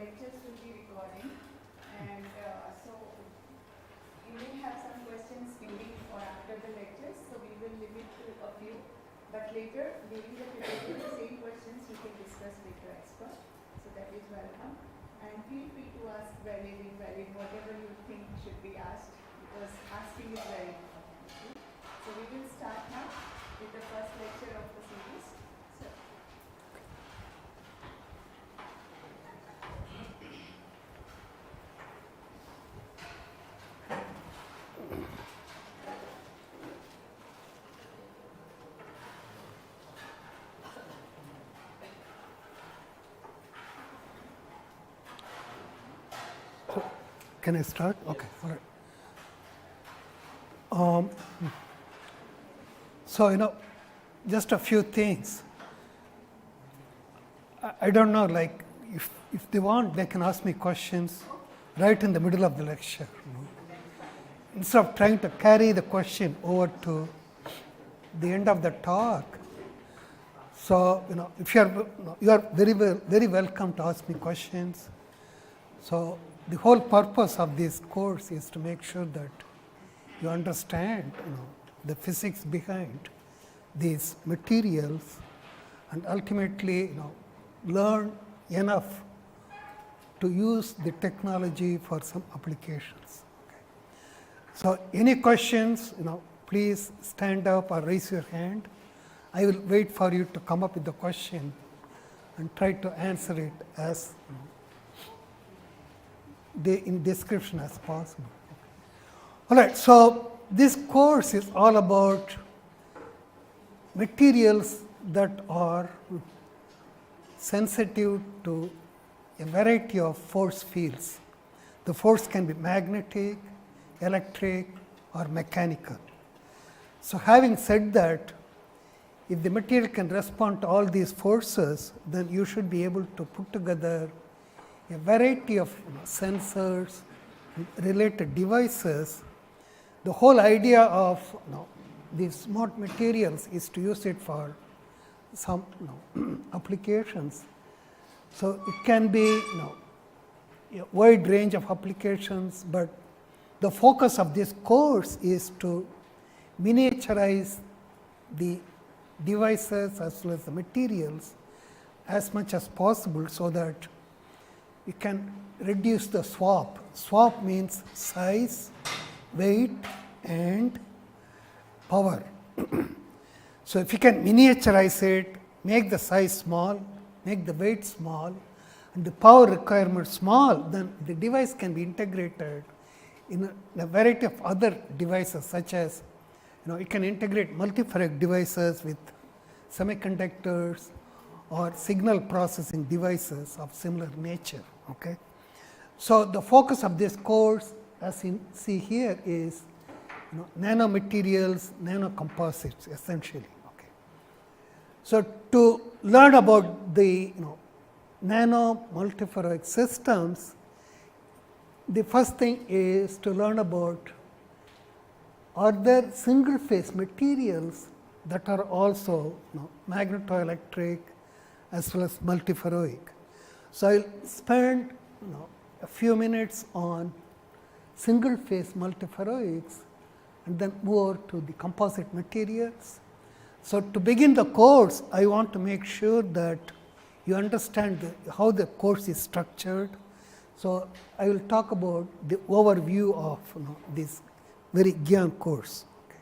lectures will be recording, and so you may have some questions during or after the lectures, so we will limit to a few, but later during the tutorial, the same questions you can discuss with the expert, so that is welcome. And feel free to ask valid, invalid, whatever you think should be asked, because asking is very important. So we will start now with the first lecture of the series. So, can I start? Okay, all right. So, just a few things. I don't know, like, if they want, they can ask me questions right in the middle of the lecture. Instead of trying to carry the question over to the end of the talk. So, if you are very welcome to ask me questions. So, the whole purpose of this course is to make sure that you understand, the physics behind these materials, and ultimately, learn enough to use the technology for some applications. Okay. So, any questions, please stand up or raise your hand. I will wait for you to come up with the question and try to answer it as in description as possible. All right, so this course is all about materials that are sensitive to a variety of force fields. The force can be magnetic, electric, or mechanical. So having said that, if the material can respond to all these forces, then you should be able to put together a variety of sensors, related devices. The whole idea of these smart materials is to use it for some applications. So it can be a wide range of applications, but the focus of this course is to miniaturize the devices as well as the materials as much as possible, so that you can reduce the swap. Swap means size, weight, and power. So if you can miniaturize it, make the size small, make the weight small, and the power requirement small, then the device can be integrated in a variety of other devices, such as you can integrate multiferroic devices with semiconductors or signal processing devices of similar nature. Okay. So the focus of this course, as you see here, is nanomaterials, nano-composites, essentially. Okay. So to learn about the nano multiferroic systems, the first thing is to learn about, are there single phase materials that are also magnetoelectric as well as multiferroic. So I will spend a few minutes on single phase multiferroics and then move over to the composite materials. So to begin the course, I want to make sure that you understand how the course is structured. So I will talk about the overview of this very GIAN course. Okay.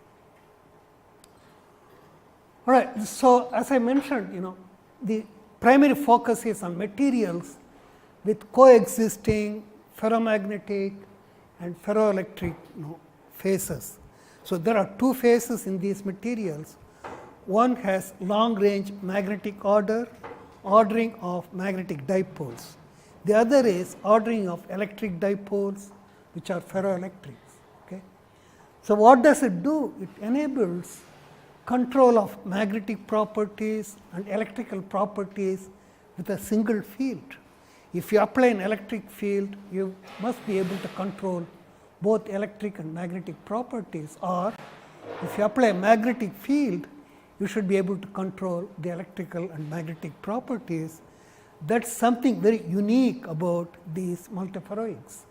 All right. So as I mentioned, the primary focus is on materials with coexisting ferromagnetic and ferroelectric phases. So there are two phases in these materials. One has long range magnetic ordering of magnetic dipoles. The other is ordering of electric dipoles, which are ferroelectrics. Okay. So what does it do? It enables control of magnetic properties and electrical properties with a single field. If you apply an electric field, you must be able to control both electric and magnetic properties, or if you apply a magnetic field, you should be able to control the electrical and magnetic properties. That is something very unique about these multiferroics.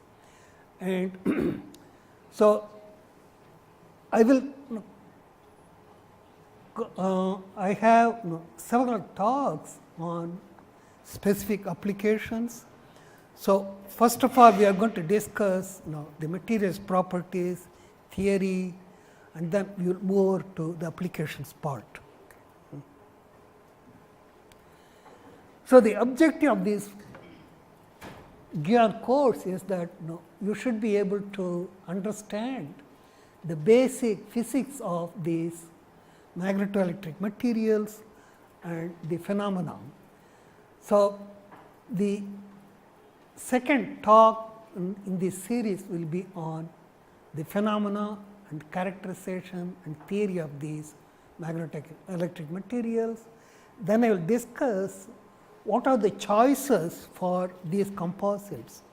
And so, I will I have several talks on specific applications. So, first of all, we are going to discuss the materials properties, theory, and then we will move over to the applications part. So, the objective of this GIAN course is that you should be able to understand the basic physics of these magnetoelectric materials and the phenomenon. So, the second talk in this series will be on the phenomena and characterization and theory of these magnetoelectric materials. Then I will discuss what are the choices for these composites.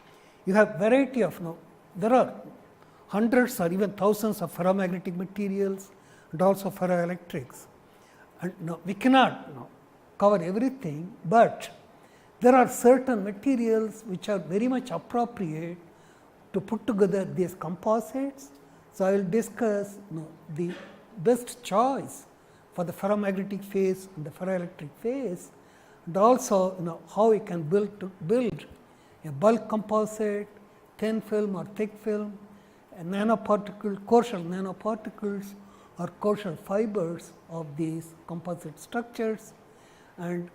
You have variety of there are hundreds or even thousands of ferromagnetic materials and also ferroelectrics, and we cannot cover everything, but there are certain materials which are very much appropriate to put together these composites. So, I will discuss the best choice for the ferromagnetic phase and the ferroelectric phase, and also how we can build a bulk composite, thin film or thick film, a nanoparticle, coarser nanoparticles or coarser fibers of these composite structures, and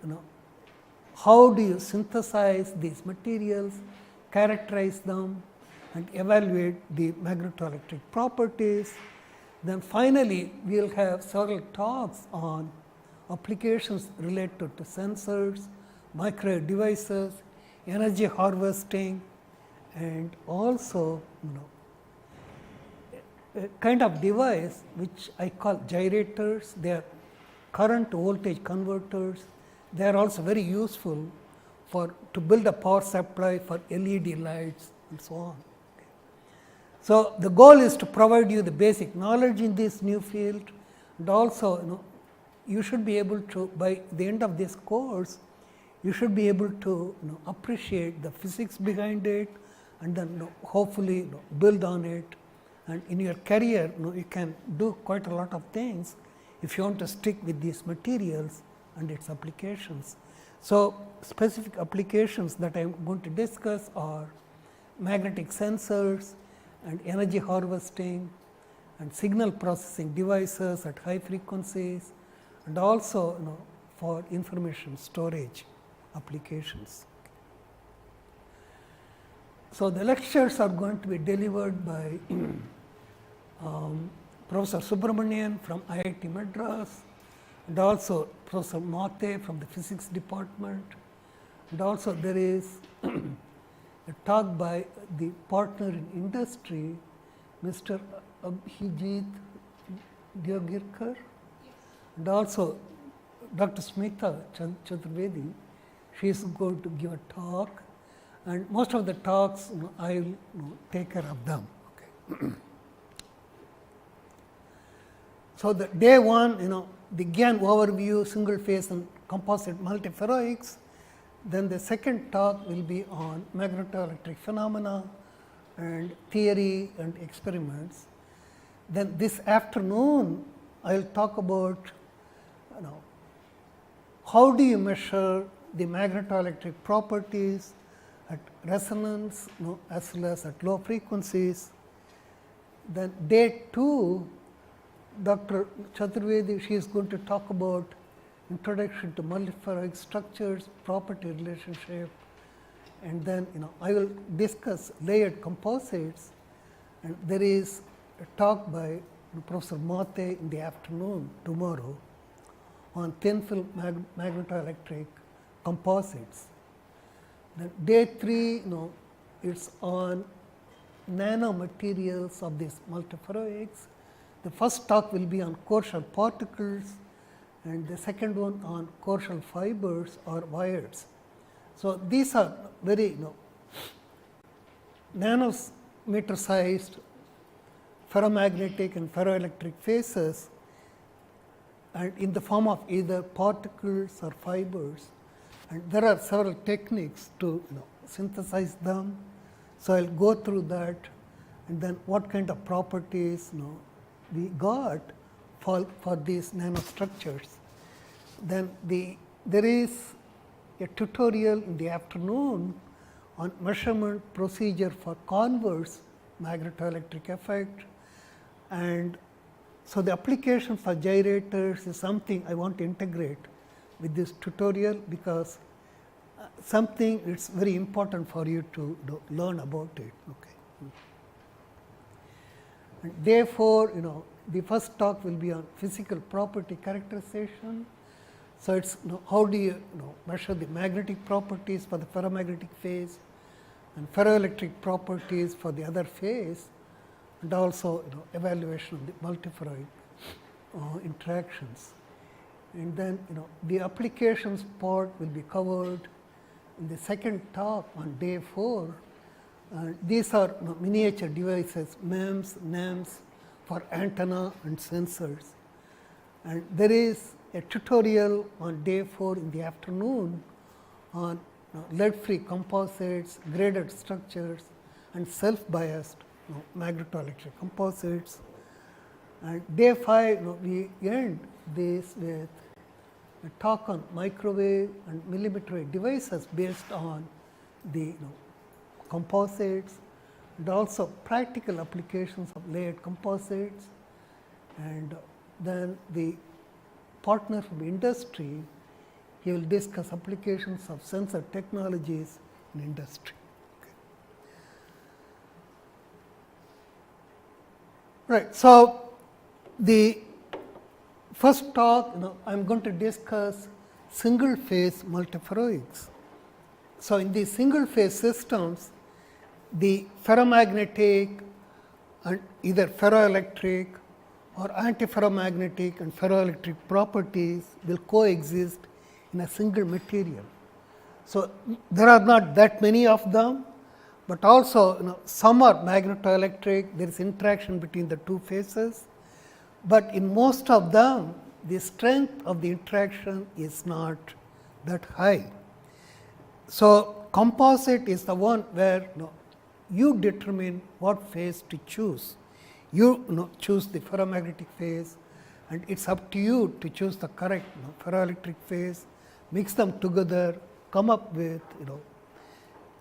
how do you synthesize these materials, characterize them, and evaluate the magnetoelectric properties. Then finally, we will have several talks on applications related to sensors, microwave devices, energy harvesting, and also a kind of device which I call gyrators. They are current voltage converters. They are also very useful to build a power supply for LED lights and so on. So, the goal is to provide you the basic knowledge in this new field, and also you should be able to, by the end of this course, you should be able to appreciate the physics behind it, and then hopefully build on it, and in your career you can do quite a lot of things if you want to stick with these materials and its applications. So, specific applications that I am going to discuss are magnetic sensors and energy harvesting and signal processing devices at high frequencies, and also for information storage applications. So, the lectures are going to be delivered by Professor Subramanian from IIT Madras, and also Professor Mate from the physics department, and also there is a talk by the partner in industry, Mr. Abhijit Diogirkar, and also Dr. Smita Chaturvedi. She is going to give a talk, and most of the talks I will take care of them. Okay. So, the day one, the GIAN overview, single phase and composite multiferroics. Then the second talk will be on magnetoelectric phenomena and theory and experiments. Then this afternoon, I will talk about how do you measure the magnetoelectric properties at resonance as well as at low frequencies. Then day 2, Dr. Chaturvedi, she is going to talk about introduction to multiferroic structures, property relationship, and then I will discuss layered composites, and there is a talk by Professor Mate in the afternoon tomorrow on thin film magnetoelectric composites. Then day 3, it's on nanomaterials of these multiferroics. The first talk will be on coarser particles, and the second one on coarser fibers or wires. So, these are very nanometer sized ferromagnetic and ferroelectric phases, and in the form of either particles or fibers. And there are several techniques to synthesize them. So, I will go through that, and then what kind of properties we got for these nanostructures. Then there is a tutorial in the afternoon on measurement procedure for converse magnetoelectric effect. And so, the application for gyrators is something I want to integrate with this tutorial, because something it's very important for you to learn about it. Okay. And therefore, the first talk will be on physical property characterization. So, it's how do you measure the magnetic properties for the ferromagnetic phase and ferroelectric properties for the other phase, and also evaluation of the multiferroid interactions. And then the applications part will be covered in the second talk on day 4. These are miniature devices, MEMS, NEMS for antenna and sensors. And there is a tutorial on day 4 in the afternoon on lead-free composites, graded structures, and self-biased magnetoelectric composites. And day 5, we end this with a talk on microwave and millimeter wave devices based on the composites, and also practical applications of layered composites. And then the partner from industry, he will discuss applications of sensor technologies in industry. Okay. Right. So, the first talk, I am going to discuss single phase multiferroics. So, in these single phase systems, the ferromagnetic and either ferroelectric or antiferromagnetic and ferroelectric properties will coexist in a single material. So, there are not that many of them, but also some are magnetoelectric, there is interaction between the two phases. But in most of them, the strength of the interaction is not that high. So, composite is the one where you determine what phase to choose. You choose the ferromagnetic phase, and it is up to you to choose the correct ferroelectric phase, mix them together, come up with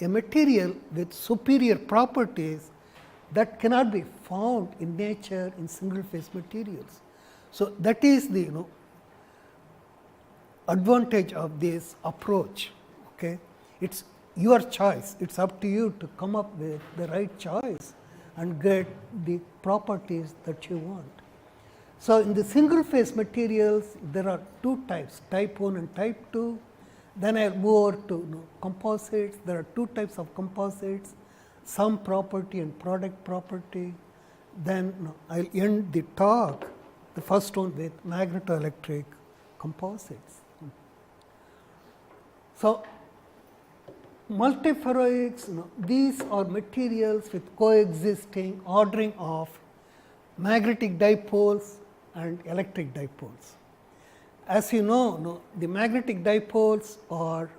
a material with superior properties that cannot be found in nature in single phase materials. So, that is the advantage of this approach. Okay. It is your choice, it is up to you to come up with the right choice and get the properties that you want. So, in the single phase materials, there are two types, type 1 and type 2. Then I will move over to composites. There are two types of composites, sum property and product property. Then I will end the talk, the first one, with magnetoelectric composites. So, multiferroics, these are materials with coexisting ordering of magnetic dipoles and electric dipoles. As you know, the magnetic dipoles are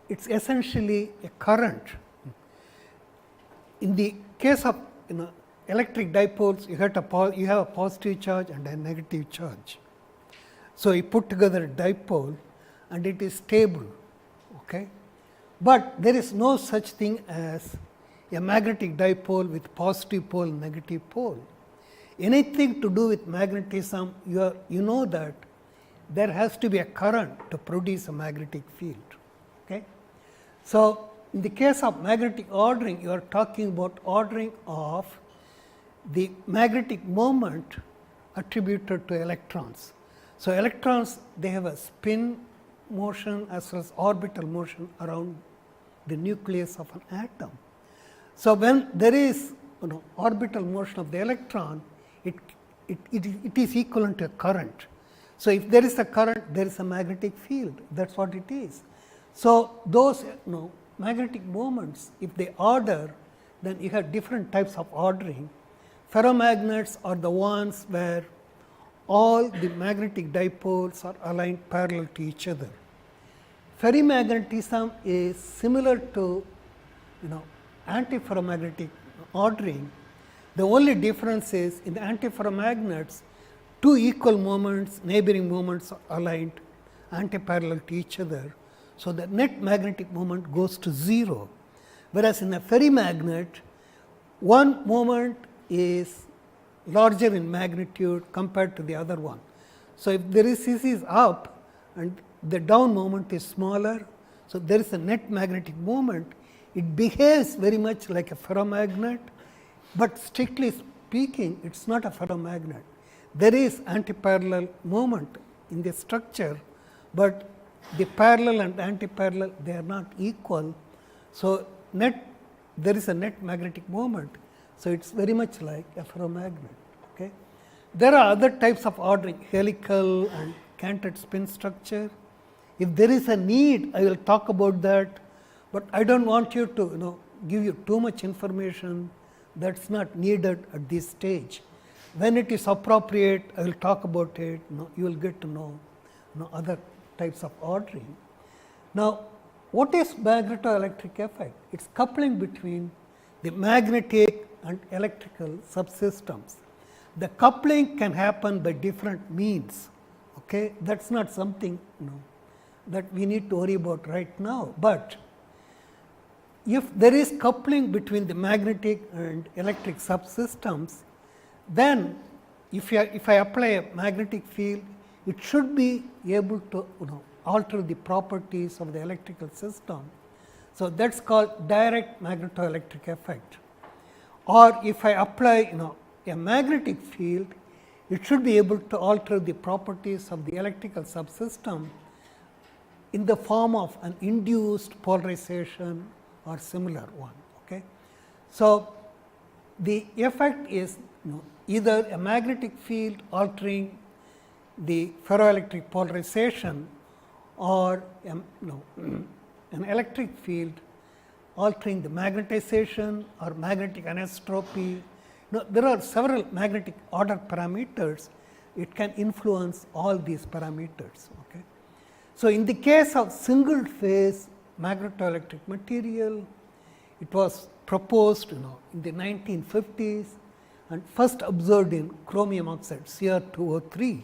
it is essentially a current. In the case of electric dipoles, you have a positive charge and a negative charge. So, you put together a dipole and it is stable. Okay. But there is no such thing as a magnetic dipole with positive pole and negative pole. Anything to do with magnetism, you know that there has to be a current to produce a magnetic field. Okay. So, in the case of magnetic ordering, you are talking about ordering of the magnetic moment attributed to electrons. So, electrons, they have a spin motion as well as orbital motion around the nucleus of an atom. So, when there is orbital motion of the electron, it is equivalent to a current. So, if there is a current, there is a magnetic field, that is what it is. So, those magnetic moments, if they order, then you have different types of ordering. Ferromagnets are the ones where all the magnetic dipoles are aligned parallel to each other. ferrimagnetism is similar to antiferromagnetic ordering. The only difference is in the antiferromagnets, two equal moments, neighboring moments are aligned antiparallel to each other. So, the net magnetic moment goes to 0, whereas in a ferrimagnet, one moment is larger in magnitude compared to the other one. So, if the resistance is up and the down moment is smaller, so there is a net magnetic moment. It behaves very much like a ferromagnet, but strictly speaking, it is not a ferromagnet. There is antiparallel moment in the structure, but the parallel and antiparallel, they are not equal. So, there is a net magnetic moment. So, it is very much like a ferromagnet. Okay. There are other types of ordering, helical and canted spin structure. If there is a need, I will talk about that, but I do not want you to give you too much information that is not needed at this stage. When it is appropriate, I will talk about it, you will get to know other types of ordering. Now, what is magnetoelectric effect? It is coupling between the magnetic and electrical subsystems. The coupling can happen by different means. Okay? That is not something that we need to worry about right now, but if there is coupling between the magnetic and electric subsystems, then if I apply a magnetic field, it should be able to alter the properties of the electrical system. So, that is called direct magnetoelectric effect. Or if I apply a magnetic field, it should be able to alter the properties of the electrical subsystem in the form of an induced polarization or similar one. Okay. So, the effect is either a magnetic field altering the ferroelectric polarization or an electric field altering the magnetization or magnetic anisotropy. There are several magnetic order parameters. It can influence all these parameters. Okay. So, in the case of single phase magnetoelectric material, it was proposed in the 1950s and first observed in chromium oxide Cr2O3.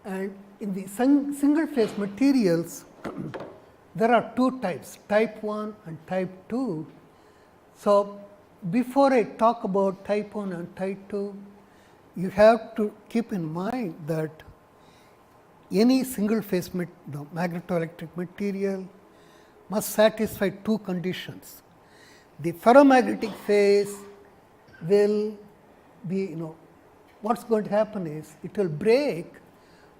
And in the single phase materials, there are two types, type 1 and type 2. So, before I talk about type 1 and type 2, you have to keep in mind that any single phase magnetoelectric material must satisfy two conditions. The ferromagnetic phase will be, what is going to happen is, it will break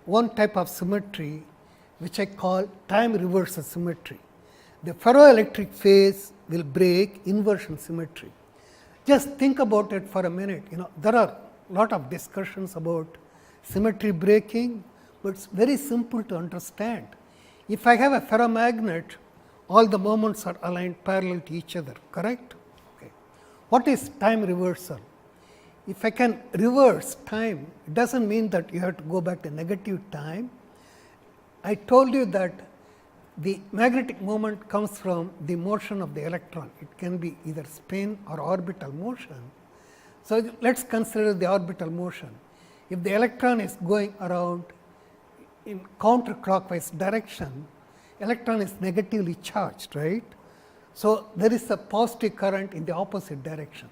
one type of symmetry which I call time reversal symmetry. The ferroelectric phase will break inversion symmetry. Just think about it for a minute. There are a lot of discussions about symmetry breaking, but it is very simple to understand. If I have a ferromagnet, all the moments are aligned parallel to each other, correct? Okay. What is time reversal? If I can reverse time, it does not mean that you have to go back to negative time. I told you that the magnetic moment comes from the motion of the electron. It can be either spin or orbital motion. So, let us consider the orbital motion. If the electron is going around in counterclockwise direction, electron is negatively charged, right. So, there is a positive current in the opposite direction.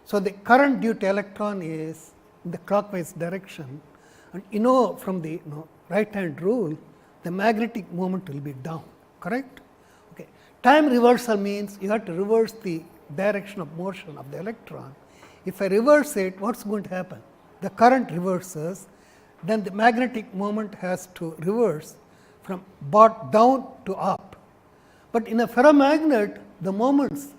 So, the current due to electron is in the clockwise direction, and from the right hand rule, the magnetic moment will be down, correct. Okay. Time reversal means you have to reverse the direction of motion of the electron. If I reverse it, what is going to happen? The current reverses, then the magnetic moment has to reverse from down to up. But in a ferromagnet, the moments,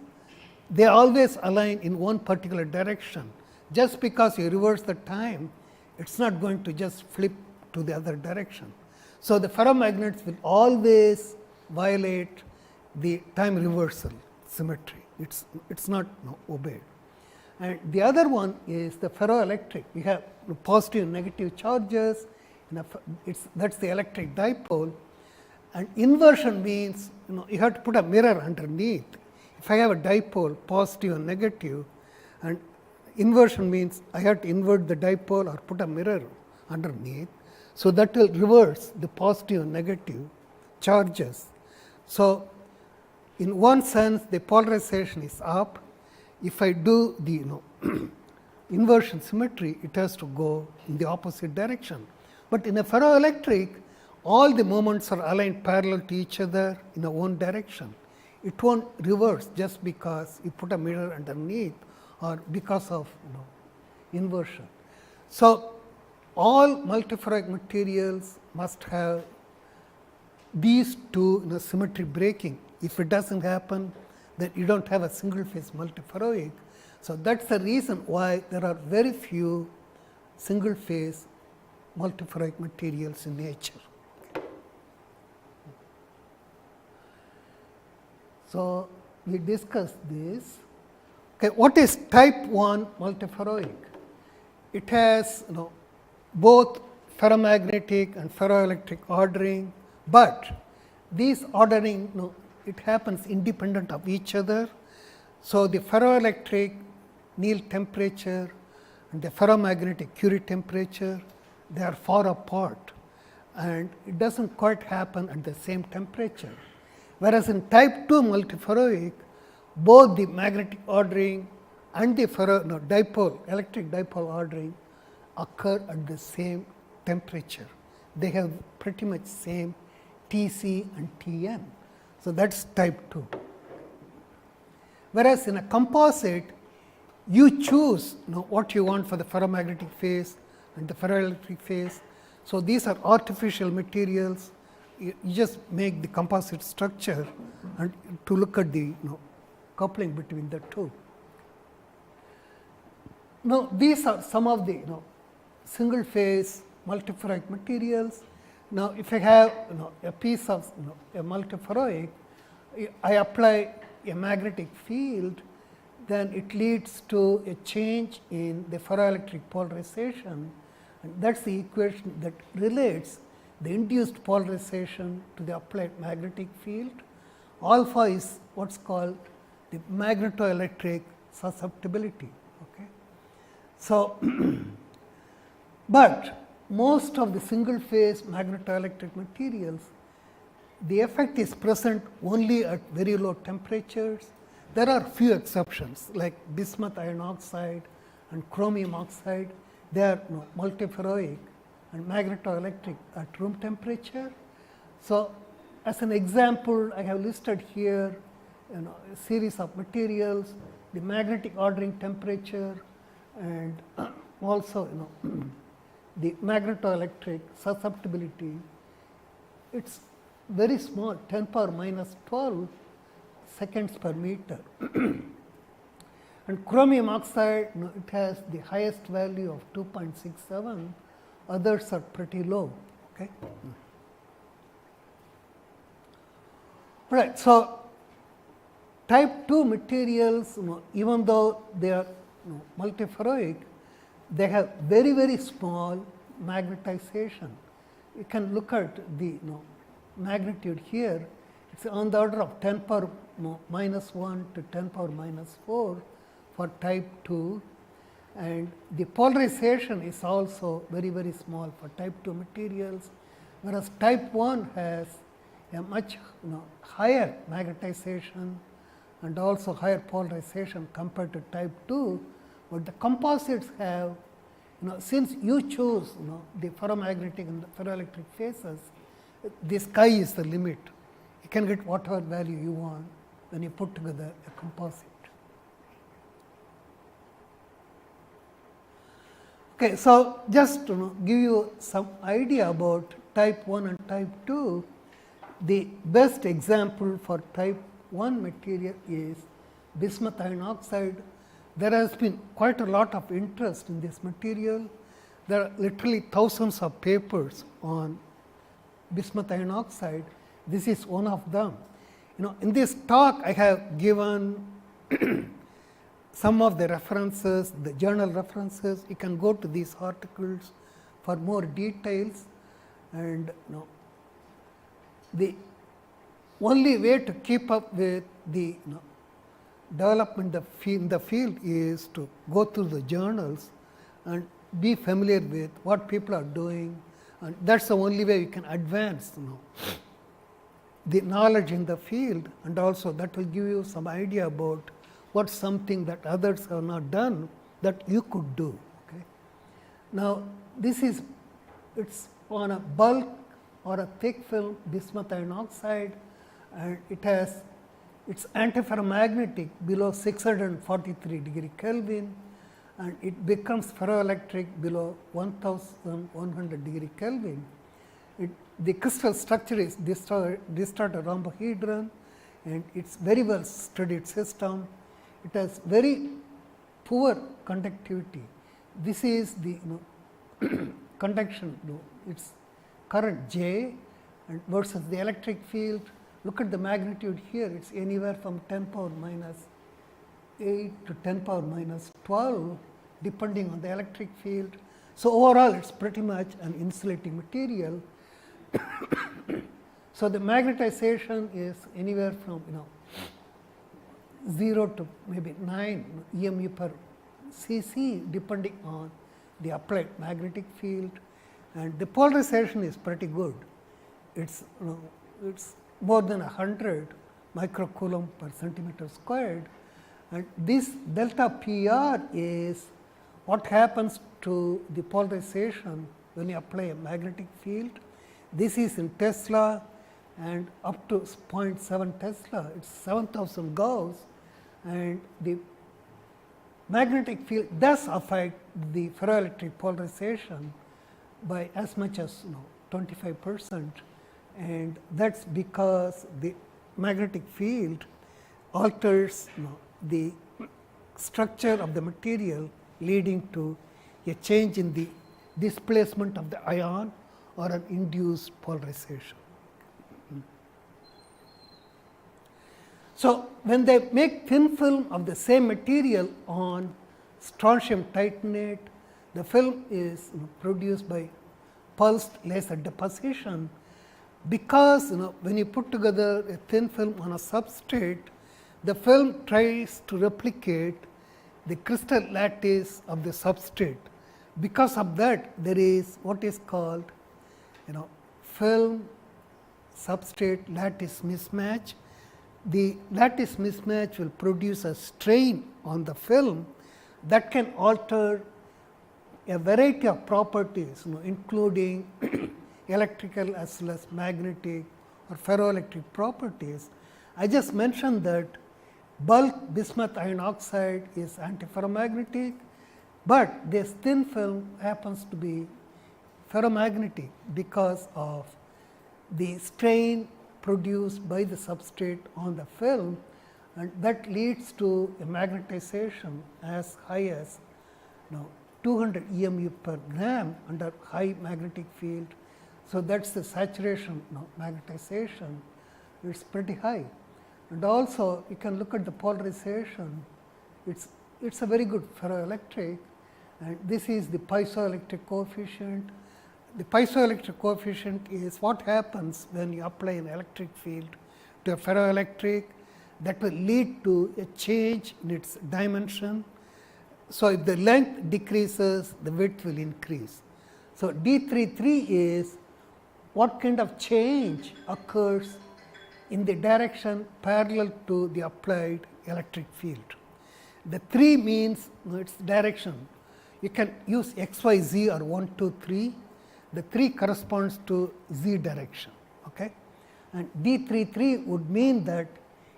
they always align in one particular direction. Just because you reverse the time, it is not going to just flip to the other direction. So, the ferromagnets will always violate the time reversal symmetry. It is not obeyed. And the other one is the ferroelectric. You have positive and negative charges. That's the electric dipole. And inversion means you have to put a mirror underneath. If I have a dipole, positive and negative, and inversion means I have to invert the dipole or put a mirror underneath. So that will reverse the positive and negative charges. So in one sense, the polarization is up. If I do the inversion symmetry, it has to go in the opposite direction. But in a ferroelectric, all the moments are aligned parallel to each other in a one direction. It won't reverse just because you put a mirror underneath or because of inversion. So all multiferroic materials must have these two symmetry breaking. If it doesn't happen, then you don't have a single phase multiferroic. So that's the reason why there are very few single phase multiferroic materials in nature. So we discussed this. Okay, what is type 1 multiferroic? It has both ferromagnetic and ferroelectric ordering, but these ordering it happens independent of each other. So the ferroelectric Néel temperature and the ferromagnetic Curie temperature, they are far apart, and it doesn't quite happen at the same temperature. Whereas in type 2 multiferroic, both the magnetic ordering and the electric dipole ordering occur at the same temperature. They have pretty much same Tc and Tn. So that's type 2. Whereas in a composite, you choose what you want for the ferromagnetic phase and the ferroelectric phase. So these are artificial materials. You just make the composite structure and to look at the coupling between the two. Now these are some of the single phase multiferroic materials. Now if I have a piece of a multiferroic, I apply a magnetic field, then it leads to a change in the ferroelectric polarization, and that's the equation that relates the induced polarization to the applied magnetic field. Alpha is what's called the magnetoelectric susceptibility. Okay. So, but most of the single phase magnetoelectric materials, the effect is present only at very low temperatures. There are few exceptions like bismuth iron oxide and chromium oxide. They are multiferroic and magnetoelectric at room temperature. So as an example, I have listed here a series of materials, the magnetic ordering temperature, and also the magnetoelectric susceptibility. It's very small, 10 power minus 12 seconds per meter. And chromium oxide, it has the highest value of 2.67, others are pretty low. Okay. Right. So type 2 materials, even though they are multiferroic, they have very, very small magnetization. You can look at the magnitude here. It's on the order of 10 power minus 1 to 10 power minus 4 for type 2, and the polarization is also very, very small for type 2 materials, whereas type 1 has a much higher magnetization and also higher polarization compared to type 2, but the composites have, since you choose the ferromagnetic and the ferroelectric phases, the sky is the limit. You can get whatever value you want when you put together a composite. Okay, so just to give you some idea about type 1 and type 2, the best example for type 1 material is bismuth iron oxide. There has been quite a lot of interest in this material. There are literally thousands of papers on bismuth iron oxide. This is one of them. In this talk, I have given some of the references, the journal references. You can go to these articles for more details. and the only way to keep up with the development in the field is to go through the journals and be familiar with what people are doing, and that is the only way you can advance the knowledge in the field, and also that will give you some idea about what something that others have not done that you could do. Okay. Now, this is it's on a bulk or a thick film bismuth iron oxide, and it has it's antiferromagnetic below 643 degree Kelvin, and it becomes ferroelectric below 1100 degree Kelvin. The crystal structure is distorted rhombohedron, and it's very well studied system. It has very poor conductivity. This is the conduction, its current J, and versus the electric field. Look at the magnitude here, it is anywhere from 10 power minus 8 to 10 power minus 12 depending on the electric field. So, overall it is pretty much an insulating material. So, the magnetization is anywhere from 0 to maybe 9 EMU per cc depending on the applied magnetic field, and the polarization is pretty good. It's more than 100 microcoulomb per centimeter squared, and this delta PR is what happens to the polarization when you apply a magnetic field. This is in Tesla, and up to 0.7 Tesla, it is 7,000 Gauss, and the magnetic field does affect the ferroelectric polarization by as much as 25%, and that is because the magnetic field alters the structure of the material, leading to a change in the displacement of the ion or an induced polarization. So, when they make thin film of the same material on strontium titanate, the film is produced by pulsed laser deposition, because when you put together a thin film on a substrate, the film tries to replicate the crystal lattice of the substrate. Because of that, there is what is called film substrate lattice mismatch. The lattice mismatch will produce a strain on the film that can alter a variety of properties, including electrical as well as magnetic or ferroelectric properties. I just mentioned that bulk bismuth iron oxide is antiferromagnetic, but this thin film happens to be ferromagnetic because of the strain produced by the substrate on the film, and that leads to a magnetization as high as 200 EMU per gram under high magnetic field. So, that is the saturation magnetization, it is pretty high. And also you can look at the polarization, it is a very good ferroelectric, and this is the piezoelectric coefficient. The piezoelectric coefficient is what happens when you apply an electric field to a ferroelectric, that will lead to a change in its dimension. So, if the length decreases, the width will increase. So, D33 is what kind of change occurs in the direction parallel to the applied electric field. The 3 means its direction. You can use x, y, z or 1, 2, 3. The 3 corresponds to z direction. Okay? And D33 would mean that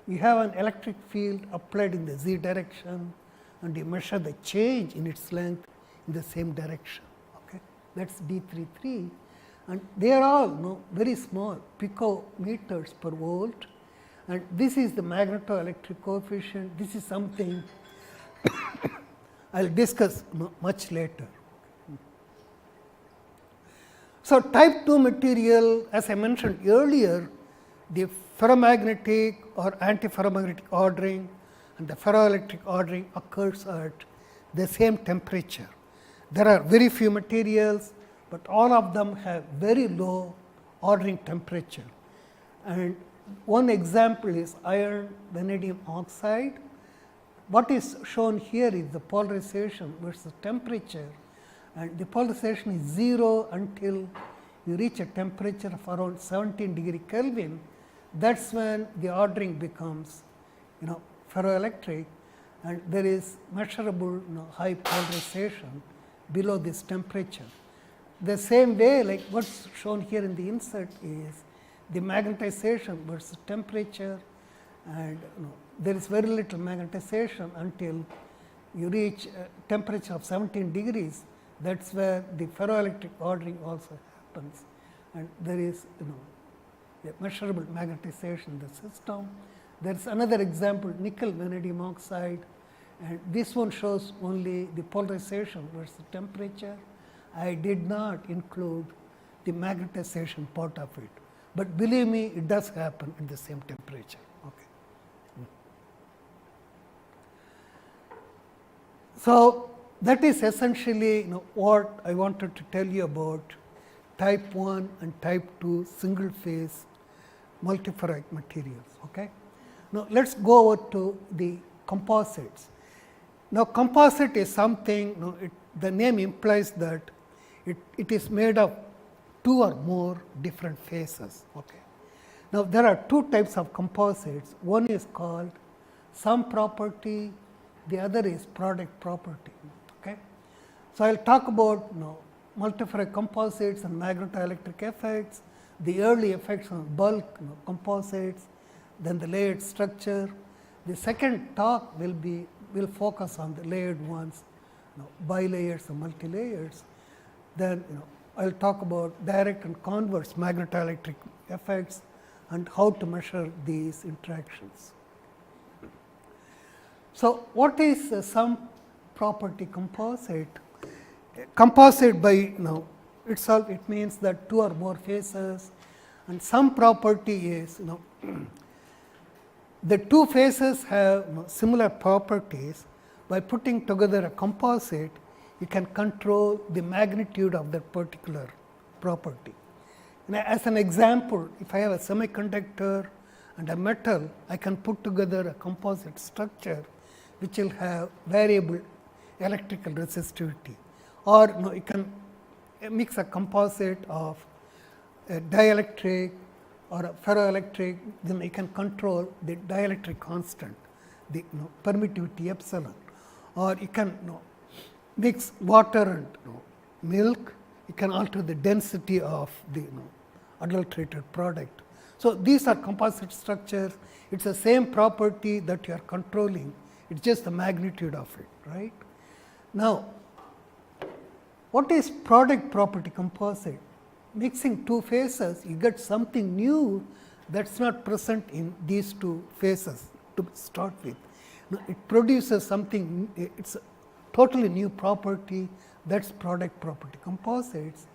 you have an electric field applied in the z direction, and you measure the change in its length in the same direction. Okay? That is D33, and they are all very small, picometers per volt, and this is the magnetoelectric coefficient. This is something I will discuss much later. So, type 2 material, as I mentioned earlier, the ferromagnetic or antiferromagnetic ordering and the ferroelectric ordering occurs at the same temperature. There are very few materials but all of them have very low ordering temperature. And one example is iron vanadium oxide. What is shown here is the polarization versus temperature, and the polarization is 0 until you reach a temperature of around 17 degree Kelvin. That is when the ordering becomes ferroelectric, and there is measurable high polarization below this temperature. The same way, like what is shown here in the insert is the magnetization versus temperature, and there is very little magnetization until you reach a temperature of 17 degrees. That is where the ferroelectric ordering also happens, and there is a measurable magnetization in the system. There is another example, nickel vanadium oxide, and this one shows only the polarization versus temperature. I did not include the magnetization part of it, but believe me, it does happen at the same temperature. Okay. So, that is essentially what I wanted to tell you about type 1 and type 2 single phase multiferroic materials. Okay. Now, let us go over to the composites. Now, composite is something, the name implies that it is made of 2 or more different phases. Okay. Now, there are 2 types of composites. One is called sum property, the other is product property. Okay. So, I will talk about multiferroic composites and magnetoelectric effects, the early effects on bulk composites, then the layered structure. The second talk will focus on the layered ones, bilayers and multilayers. Then I will talk about direct and converse magnetoelectric effects and how to measure these interactions. So, what is a sum property composite? Composite by itself, it means that 2 or more phases, and sum property is the 2 phases have similar properties. By putting together a composite, you can control the magnitude of that particular property. As an example, if I have a semiconductor and a metal, I can put together a composite structure which will have variable electrical resistivity, or you can mix a composite of a dielectric or a ferroelectric, then you can control the dielectric constant, the permittivity epsilon, or you can mix water and milk, you can alter the density of the adulterated product. So, these are composite structures. It is the same property that you are controlling, it is just the magnitude of it, right. Now, what is product property composite? Mixing 2 phases, you get something new that is not present in these 2 phases to start with. Now, it produces something, it is a totally new property, that is product property composites.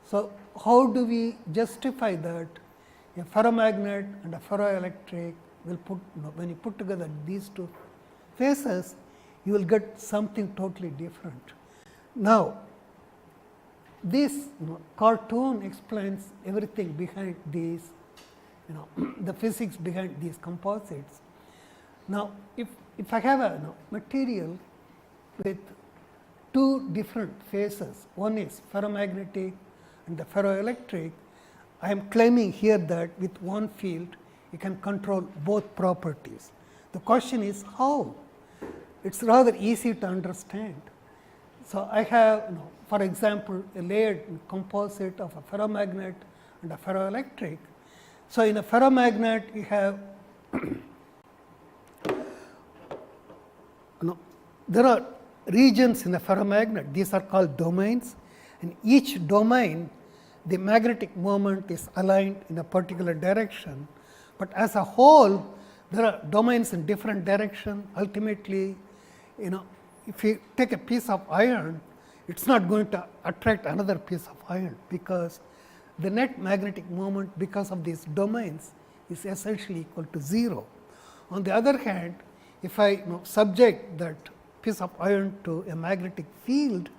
So, how do we justify that a ferromagnet and a ferroelectric will put, when you put together these 2 phases, you will get something totally different. Now, this cartoon explains everything behind these, the physics behind these composites. Now, if I have a material with 2 different phases, one is ferromagnetic and the ferroelectric, I am claiming here that with one field you can control both properties. The question is how? It is rather easy to understand. So, I have for example, a layered composite of a ferromagnet and a ferroelectric. So, in a ferromagnet you have there are regions in a ferromagnet, these are called domains, and each domain the magnetic moment is aligned in a particular direction, but as a whole there are domains in different direction. Ultimately, if you take a piece of iron, it is not going to attract another piece of iron, because the net magnetic moment because of these domains is essentially equal to 0. On the other hand, if I subject that piece of iron to a magnetic field,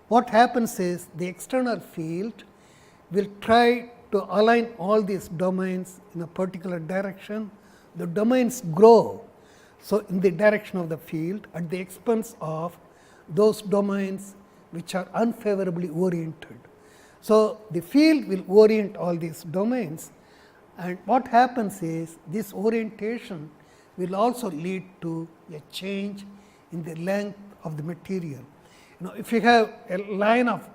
what happens is the external field will try to align all these domains in a particular direction. The domains grow, so in the direction of the field at the expense of those domains which are unfavorably oriented. So, the field will orient all these domains, and what happens is this orientation will also lead to a change in the length of the material. If you have a line of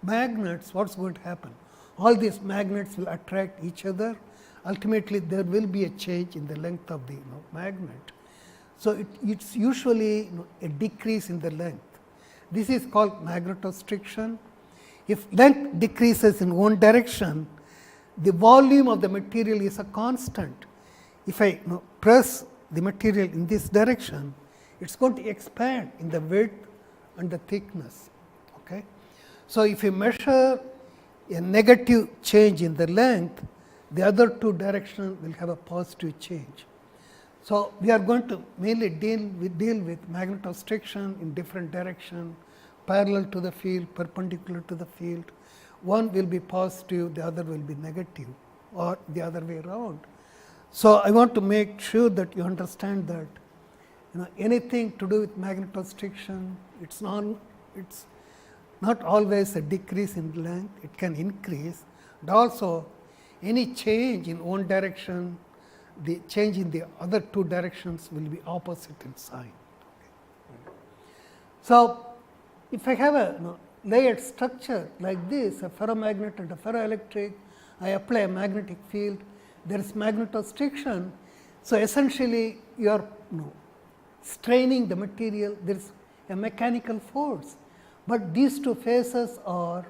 magnets, what is going to happen? All these magnets will attract each other. Ultimately, there will be a change in the length of the magnet. So, it's usually a decrease in the length. This is called magnetostriction. If length decreases in one direction, the volume of the material is a constant. If I press the material in this direction, it is going to expand in the width and the thickness. Okay? So, if you measure a negative change in the length, the other two directions will have a positive change. So, we are going to mainly deal with magnetostriction in different directions, parallel to the field, perpendicular to the field. One will be positive, the other will be negative, or the other way around. So, I want to make sure that you understand that anything to do with magnetostriction, it's not always a decrease in length, it can increase, and also any change in one direction, the change in the other two directions will be opposite in sign. So, if I have a layered structure like this, a ferromagnet and a ferroelectric, I apply a magnetic field, there is magnetostriction. So, essentially you are straining the material, there is a mechanical force, but these two phases are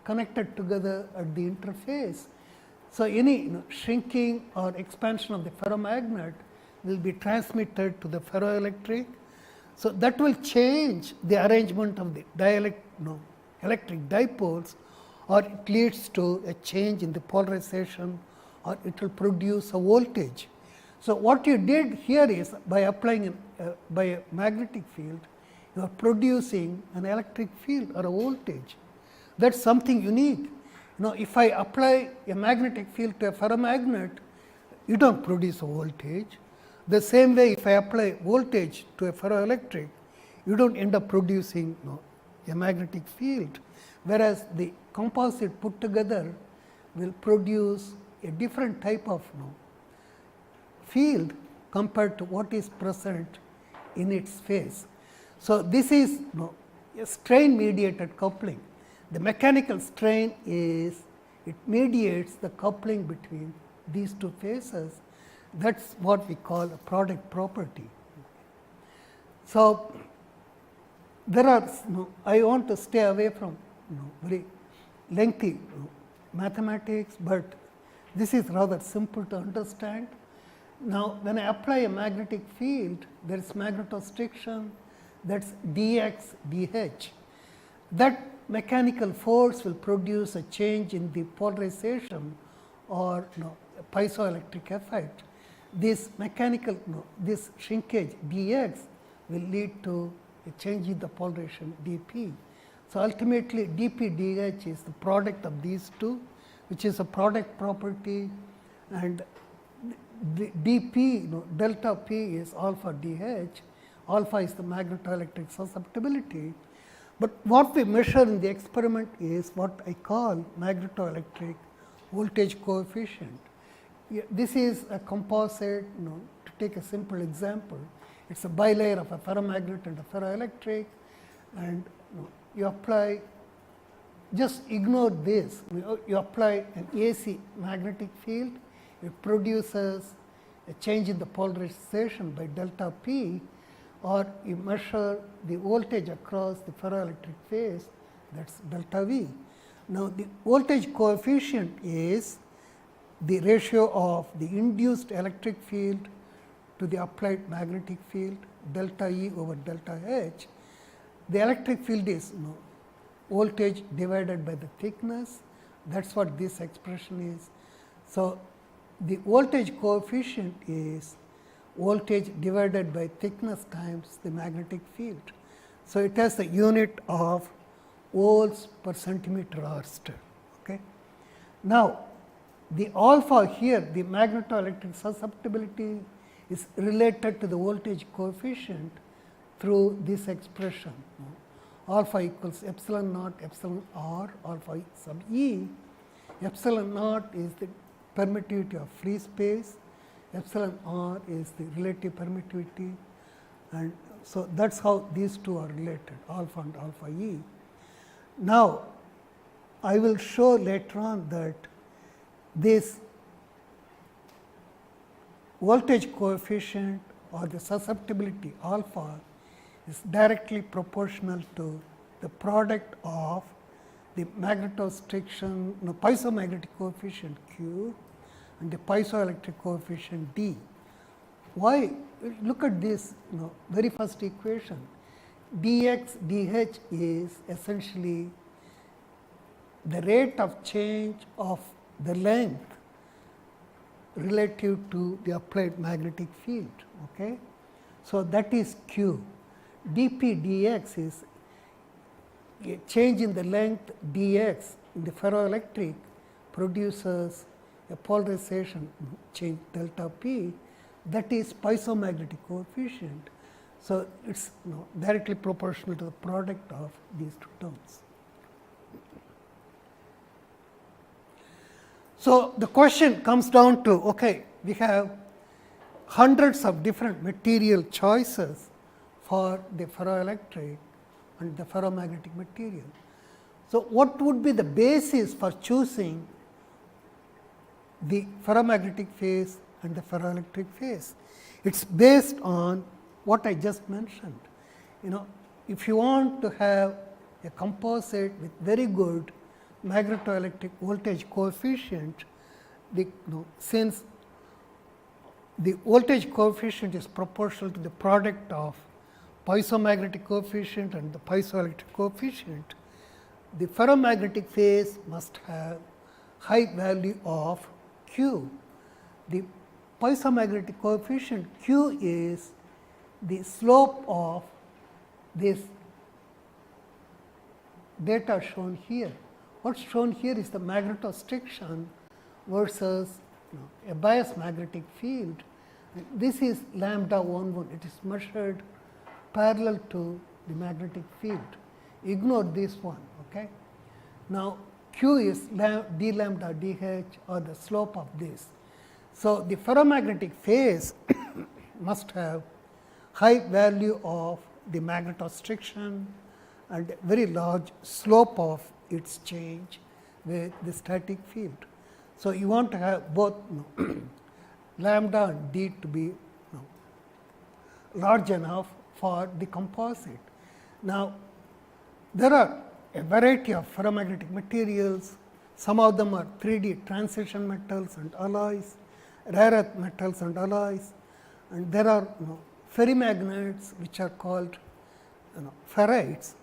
connected together at the interface. So, any shrinking or expansion of the ferromagnet will be transmitted to the ferroelectric. So, that will change the arrangement of the electric dipoles, or it leads to a change in the polarization, or it will produce a voltage. So, what you did here is by applying by a magnetic field, you are producing an electric field or a voltage. That is something unique. If I apply a magnetic field to a ferromagnet, you do not produce a voltage. The same way, if I apply voltage to a ferroelectric, you do not end up producing a magnetic field, whereas the composite put together will produce a different type of field compared to what is present in its phase. So, this is a strain mediated coupling. The mechanical strain is, it mediates the coupling between these two phases. That is what we call a product property. So, there are I want to stay away from very lengthy mathematics, but this is rather simple to understand. Now, when I apply a magnetic field, there is magnetostriction, that is dx dh. That mechanical force will produce a change in the polarization or piezoelectric effect. This mechanical, this shrinkage dx will lead to a change in the polarization dp. So, ultimately dp dh is the product of these two, which is a product property, and the dp delta p is alpha dh. Alpha is the magnetoelectric susceptibility. But what we measure in the experiment is what I call magnetoelectric voltage coefficient. This is a composite, to take a simple example, it is a bilayer of a ferromagnet and a ferroelectric, and you apply, just ignore this, you apply an AC magnetic field, it produces a change in the polarization by delta p, or you measure the voltage across the ferroelectric phase, that is delta V. Now, the voltage coefficient is the ratio of the induced electric field to the applied magnetic field, delta E over delta H. The electric field is voltage divided by the thickness, that is what this expression is. So, the voltage coefficient is voltage divided by thickness times the magnetic field. So, it has the unit of volts per centimeter Ørsted. Okay. Now, the alpha here, the magnetoelectric susceptibility is related to the voltage coefficient through this expression. Alpha equals epsilon naught epsilon r alpha sub E. Epsilon naught is the permittivity of free space, epsilon r is the relative permittivity, and so that is how these two are related, alpha and alpha E. Now, I will show later on that this voltage coefficient or the susceptibility alpha is directly proportional to the product of the magnetostriction, piezomagnetic coefficient Q and the piezoelectric coefficient D. Why? Look at this very first equation. Dx dH is essentially the rate of change of the length relative to the applied magnetic field. Okay? So, that is Q. dP dx is a change in the length dx in the ferroelectric produces a polarization change delta P, that is piezomagnetic coefficient. So, it is directly proportional to the product of these two terms. So, the question comes down to, okay, we have hundreds of different material choices for the ferroelectric and the ferromagnetic material. So, what would be the basis for choosing the ferromagnetic phase and the ferroelectric phase? It is based on what I just mentioned. If you want to have a composite with very good magnetoelectric voltage coefficient, since the voltage coefficient is proportional to the product of piezomagnetic coefficient and the piezoelectric coefficient, the ferromagnetic phase must have high value of Q. The piezomagnetic coefficient Q is the slope of this data shown here. What is shown here is the magnetostriction versus a bias magnetic field. And this is lambda 1,1. It is measured parallel to the magnetic field. Ignore this one. Okay. Now, Q is d lambda dH or the slope of this. So, the ferromagnetic phase must have high value of the magnetostriction and very large slope of its change with the static field. So, you want to have both lambda and d to be large enough for the composite. Now, there are a variety of ferromagnetic materials. Some of them are 3D transition metals and alloys, rare earth metals and alloys, and there are ferrimagnets which are called ferrites.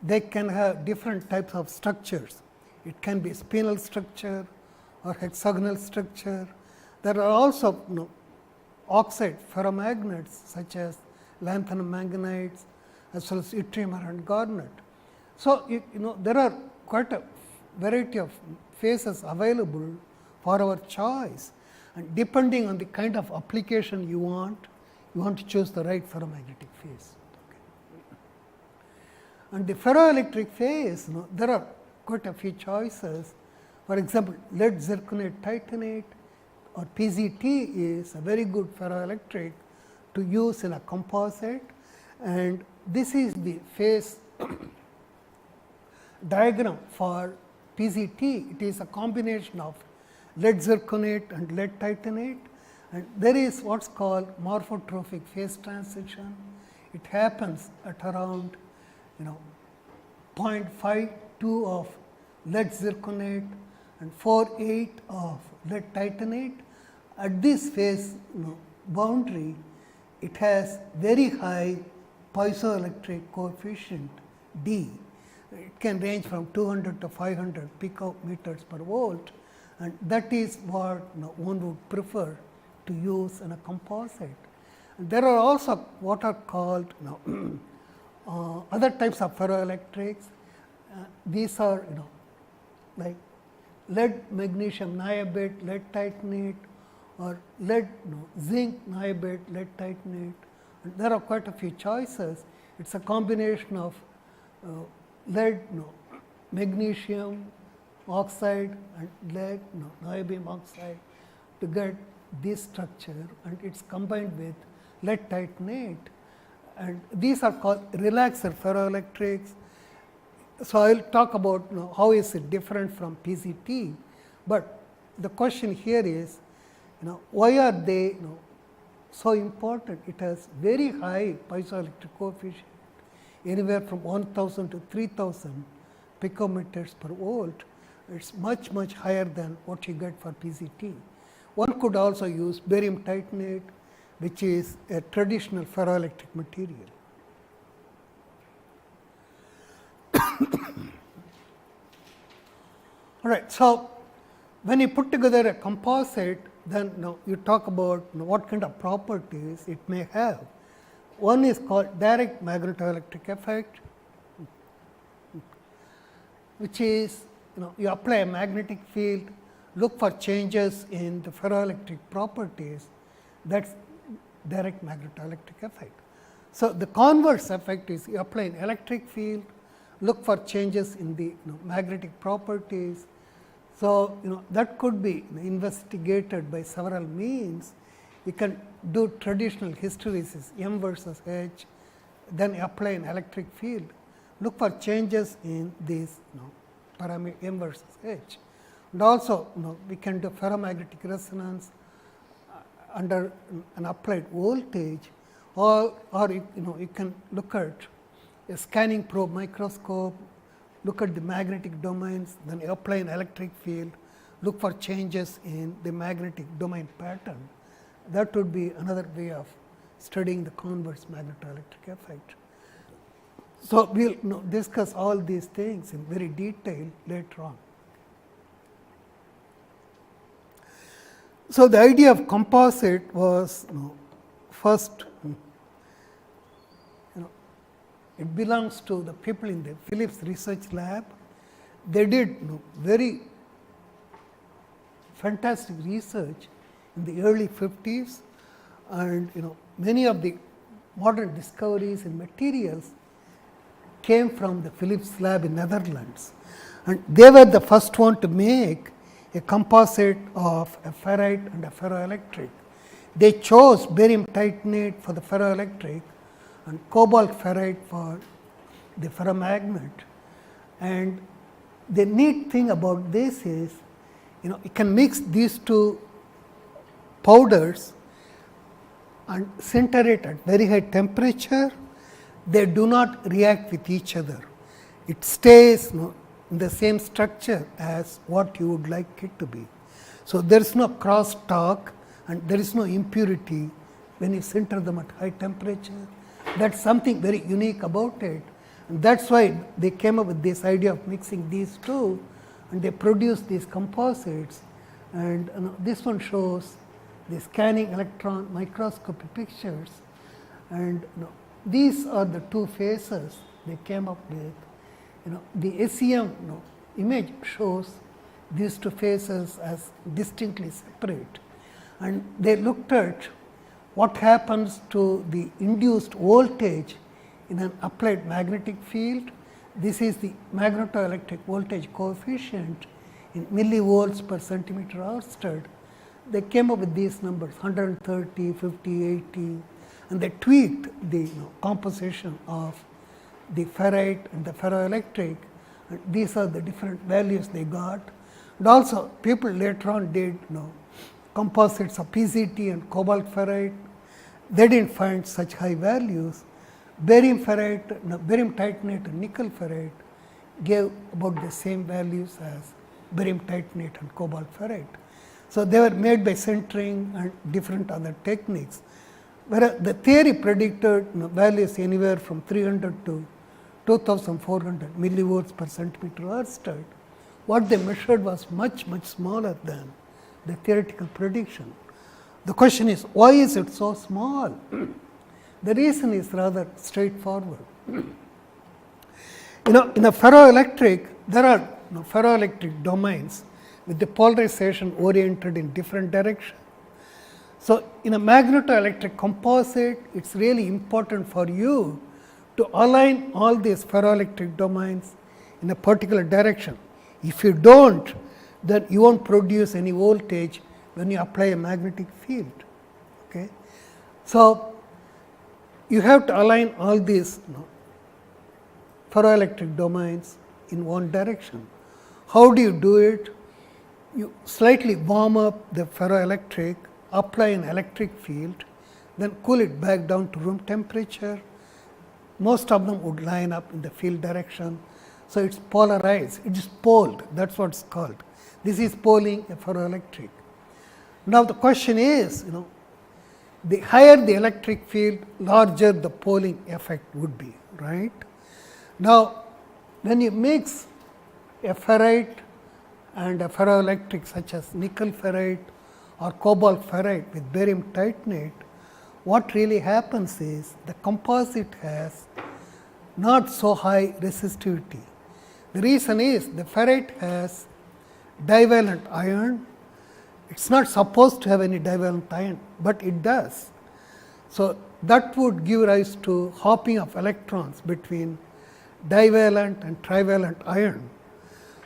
They can have different types of structures. It can be spinel structure or hexagonal structure. There are also oxide ferromagnets such as lanthanum manganites as well as yttrium and garnet. So, there are quite a variety of phases available for our choice, and depending on the kind of application you want to choose the right ferromagnetic phase. Okay. And the ferroelectric phase, there are quite a few choices. For example, lead zirconate titanate or PZT is a very good ferroelectric to use in a composite, and this is the phase diagram for PZT. It is a combination of lead zirconate and lead titanate, and there is what is called morphotrophic phase transition. It happens at around 0.52 of lead zirconate and 4.8 of lead titanate. At this phase boundary, it has very high piezoelectric coefficient D. It can range from 200 to 500 picometers per volt, and that is what one would prefer to use in a composite. And there are also what are called other types of ferroelectrics. These are, like lead magnesium niobate, lead titanate, or lead zinc niobate, lead titanate. And there are quite a few choices. It's a combination of lead, magnesium oxide and lead, niobium oxide to get this structure, and it's combined with lead titanate. And these are called relaxer ferroelectrics. So, I will talk about how is it different from PCT, but the question here is, why are they so important? It has very high piezoelectric coefficient, anywhere from 1000 to 3000 picometers per volt. It is much higher than what you get for PCT. One could also use barium titanate, which is a traditional ferroelectric material. All right. So, when you put together a composite, then you talk about what kind of properties it may have. One is called direct magnetoelectric effect, which is you apply a magnetic field, look for changes in the ferroelectric properties. That is direct magnetoelectric effect. So, the converse effect is you apply an electric field, look for changes in the magnetic properties. So, that could be investigated by several means. You can do traditional hysteresis, M versus H, then apply an electric field, look for changes in these parameter M versus H. And also, we can do ferromagnetic resonance under an applied voltage, or you can look at a scanning probe microscope, look at the magnetic domains, then apply an electric field, look for changes in the magnetic domain pattern. That would be another way of studying the converse magnetoelectric effect. So, we will discuss all these things in very detail later on. So, the idea of composite was first, it belongs to the people in the Philips research lab. They did very fantastic research in the early 50s, and many of the modern discoveries in materials came from the Philips lab in Netherlands, and they were the first one to make a composite of a ferrite and a ferroelectric. They chose barium titanate for the ferroelectric and cobalt ferrite for the ferromagnet. And the neat thing about this is, you can mix these two powders and sinter it at very high temperature. They do not react with each other. It stays in the same structure as what you would like it to be. So, there is no cross talk and there is no impurity when you sinter them at high temperature. That is something very unique about it, and that is why they came up with this idea of mixing these two, and they produced these composites. And this one shows the scanning electron microscopy pictures, and these are the two phases they came up with. The SEM image shows these two phases as distinctly separate, and they looked at what happens to the induced voltage in an applied magnetic field. This is the magnetoelectric voltage coefficient in millivolts per centimeter Ørsted. They came up with these numbers 130, 50, 80, and they tweaked the composition of the ferrite and the ferroelectric. And these are the different values they got. And also people later on did composites of PCT and cobalt ferrite. They did not find such high values. Barium ferrite, barium titanate and nickel ferrite gave about the same values as barium titanate and cobalt ferrite. So, they were made by sintering and different other techniques, whereas the theory predicted values anywhere from 300 to 2400 millivolts per centimeter Ørsted. What they measured was much smaller than the theoretical prediction. The question is, why is it so small? The reason is rather straightforward. In a ferroelectric, there are ferroelectric domains with the polarization oriented in different directions. So, in a magnetoelectric composite, it is really important for you to align all these ferroelectric domains in a particular direction. If you do not, then you will not produce any voltage when you apply a magnetic field. Okay. So, you have to align all these ferroelectric domains in one direction. How do you do it? You slightly warm up the ferroelectric, apply an electric field, then cool it back down to room temperature. Most of them would line up in the field direction. So, it is polarized, it is poled, that is what it is called. This is poling a ferroelectric. Now, the question is, the higher the electric field, larger the poling effect would be, right. Now, when you mix a ferrite and a ferroelectric such as nickel ferrite or cobalt ferrite with barium titanate, what really happens is the composite has not so high resistivity. The reason is the ferrite has divalent iron. It is not supposed to have any divalent iron, but it does. So, that would give rise to hopping of electrons between divalent and trivalent iron.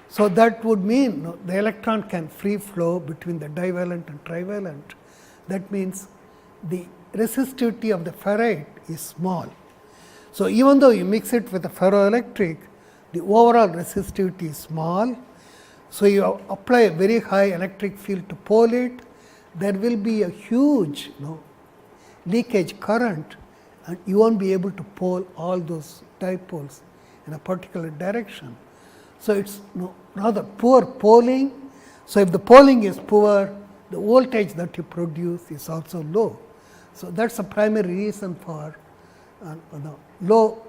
So, that would mean the electron can free flow between the divalent and trivalent. That means the resistivity of the ferrite is small. So, even though you mix it with a ferroelectric, the overall resistivity is small. So, you apply a very high electric field to pole it, there will be a huge leakage current, and you will not be able to pole all those dipoles in a particular direction. So, it is rather poor poling. So, if the poling is poor, the voltage that you produce is also low. So, that is the primary reason for low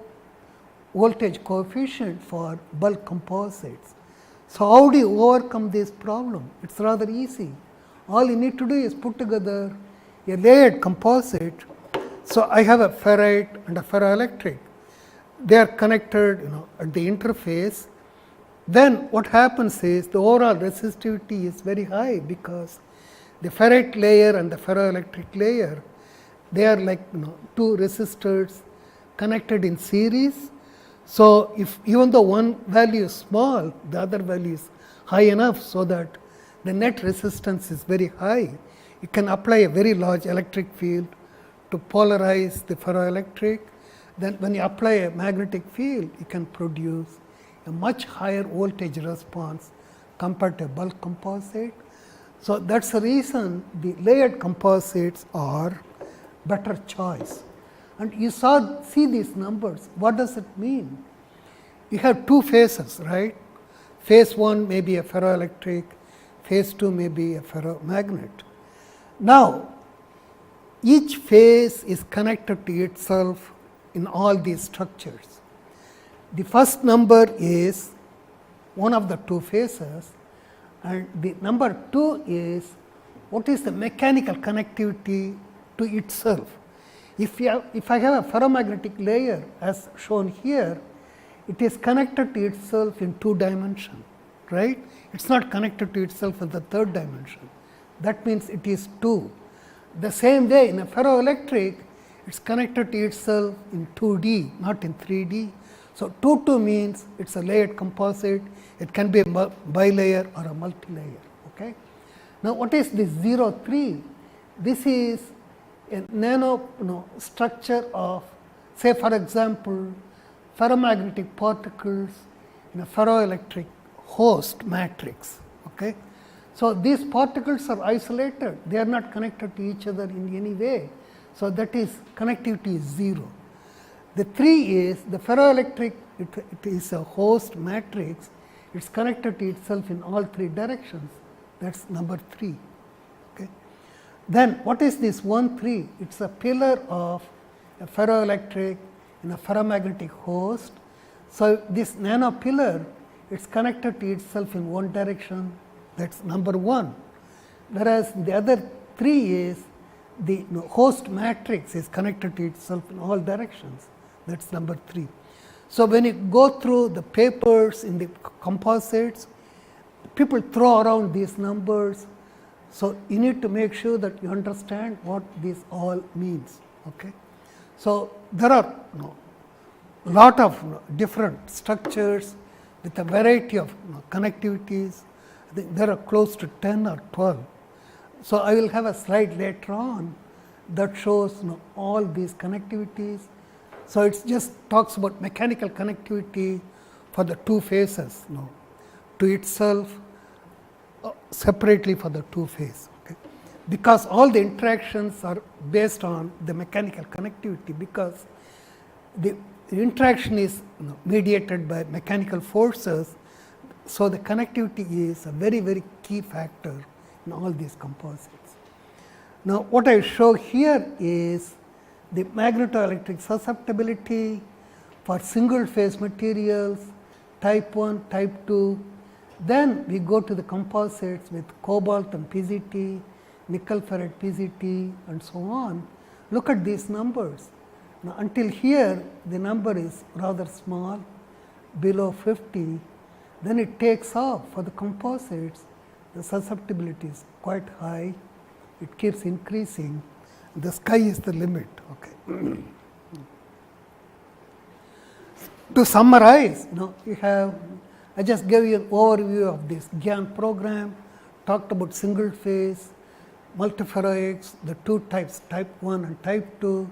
voltage coefficient for bulk composites. So, how do you overcome this problem? It is rather easy. All you need to do is put together a layered composite. So, I have a ferrite and a ferroelectric. They are connected at the interface. Then what happens is the overall resistivity is very high, because the ferrite layer and the ferroelectric layer, they are like two resistors connected in series. So, if even though one value is small, the other value is high enough, so that the net resistance is very high, you can apply a very large electric field to polarize the ferroelectric. Then when you apply a magnetic field, you can produce a much higher voltage response compared to a bulk composite. So, that is the reason the layered composites are better choice. And you see these numbers, what does it mean? You have two phases, right? Phase 1 may be a ferroelectric, phase 2 may be a ferromagnet. Now, each phase is connected to itself in all these structures. The first number is one of the two phases, and the number 2 is what is the mechanical connectivity to itself. If I have a ferromagnetic layer as shown here, it is connected to itself in 2 dimensions, right? It is not connected to itself in the 3rd dimension. That means it is 2. The same way in a ferroelectric, it is connected to itself in 2D, not in 3D. So, 2 means it is a layered composite. It can be a bilayer or a multi-layer. Okay? Now, what is this 0,3? This is a nano structure of, say for example, ferromagnetic particles in a ferroelectric host matrix. Okay? So, these particles are isolated, they are not connected to each other in any way. So, that is connectivity is 0. The 3 is the ferroelectric, it is a host matrix, it is connected to itself in all 3 directions, that is number 3. Okay. Then what is this 1, 3? It is a pillar of a ferroelectric in a ferromagnetic host. So, this nano pillar, it is connected to itself in one direction, that is number 1, whereas the other 3 is the host matrix is connected to itself in all directions, that is number 3. So, when you go through the papers in the composites, people throw around these numbers. So, you need to make sure that you understand what this all means. Okay? So, there are lot of different structures with a variety of connectivities. I think there are close to 10 or 12. So, I will have a slide later on that shows all these connectivities. So, it just talks about mechanical connectivity for the two phases to itself, separately for the two phase. Okay? Because all the interactions are based on the mechanical connectivity, because the interaction is mediated by mechanical forces. So, the connectivity is a very, very key factor in all these composites. Now, what I show here is the magnetoelectric susceptibility for single phase materials, type 1, type 2. Then we go to the composites with cobalt and PZT, nickel ferrite PZT, and so on. Look at these numbers. Now, until here, the number is rather small, below 50. Then it takes off for the composites. The susceptibility is quite high. It keeps increasing. The sky is the limit. Okay. To summarize, you have, I just gave you an overview of this GIAN program, talked about single phase, multiferroics, the two types, type 1 and type 2,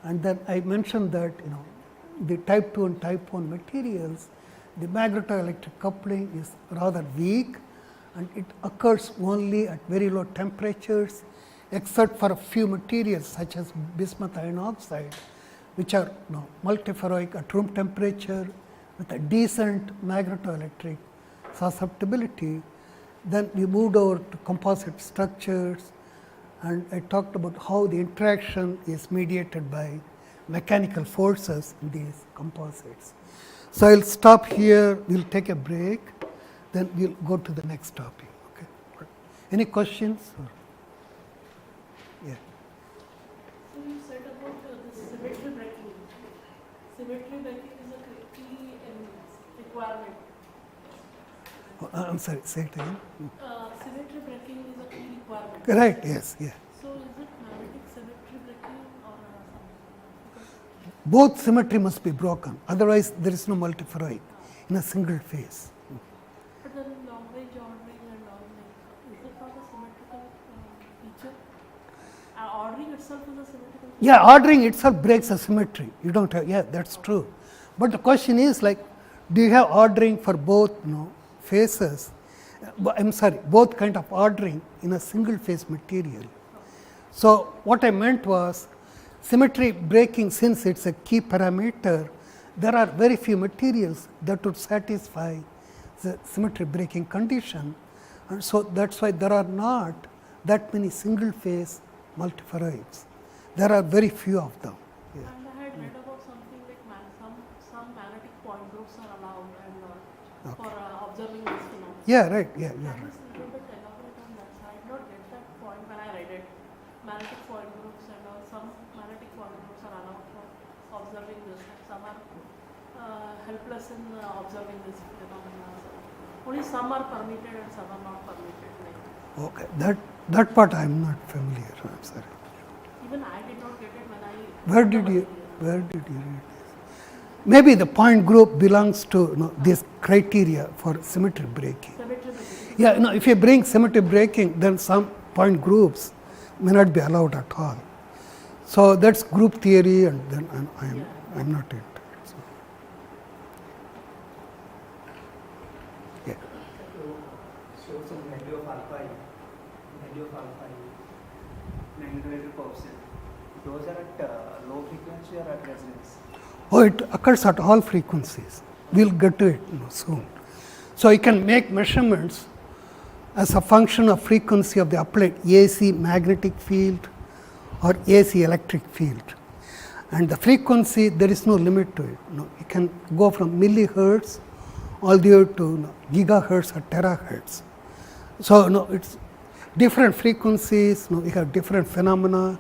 and then I mentioned that the type 2 and type 1 materials, the magnetoelectric coupling is rather weak, and it occurs only at very low temperatures, except for a few materials such as bismuth iron oxide, which are multiferroic at room temperature with a decent magnetoelectric susceptibility. Then we moved over to composite structures, and I talked about how the interaction is mediated by mechanical forces in these composites. So, I will stop here, we will take a break, then we will go to the next topic. Okay. Any questions? Yeah. So, you said about this symmetry breaking. Symmetry breaking is a key requirement. I am sorry, say it again. Symmetry breaking is a key requirement. Right, yes, yeah. So, is it magnetic symmetry breaking or something? Both symmetry must be broken, otherwise there is no multiferroic in a single phase. But then long range ordering and all, is it not a symmetrical feature? Ordering itself is a symmetrical feature? Yeah, ordering itself breaks a symmetry. You don't have, yeah, that's true. But the question is like, do you have ordering for both phases? I am sorry, both kind of ordering in a single phase material. So, what I meant was symmetry breaking, since it is a key parameter, there are very few materials that would satisfy the symmetry breaking condition, and so that is why there are not that many single phase multiferroics. There are very few of them. Yeah. And I had read about something like some magnetic point groups are allowed and for observing this phenomenon. Yeah, right. Yeah, you are Can right. you a little bit elaborate on that? I did not get that point when I read it. Magnetic point groups and all, some magnetic point groups are allowed for observing this, and some are helpless in observing this phenomena. Only some are permitted and some are not permitted. Okay, that part I am not familiar. I am sorry. Even I did not get it when I. Where did you read this? Maybe the point group belongs to this criteria for symmetry breaking. Symmetry breaking. Yeah, if you bring symmetry breaking, then some point groups may not be allowed at all. So that's group theory, and then I'm not it. So. Yeah. Show some value of alpha I, magnetoelectric coefficient. Those are at low frequency or at resonance? Oh, it occurs at all frequencies. We will get to it soon. So you can make measurements as a function of frequency of the applied AC magnetic field or AC electric field. And the frequency, there is no limit to it. You can go from millihertz all the way to gigahertz or terahertz. So it's different frequencies, we have different phenomena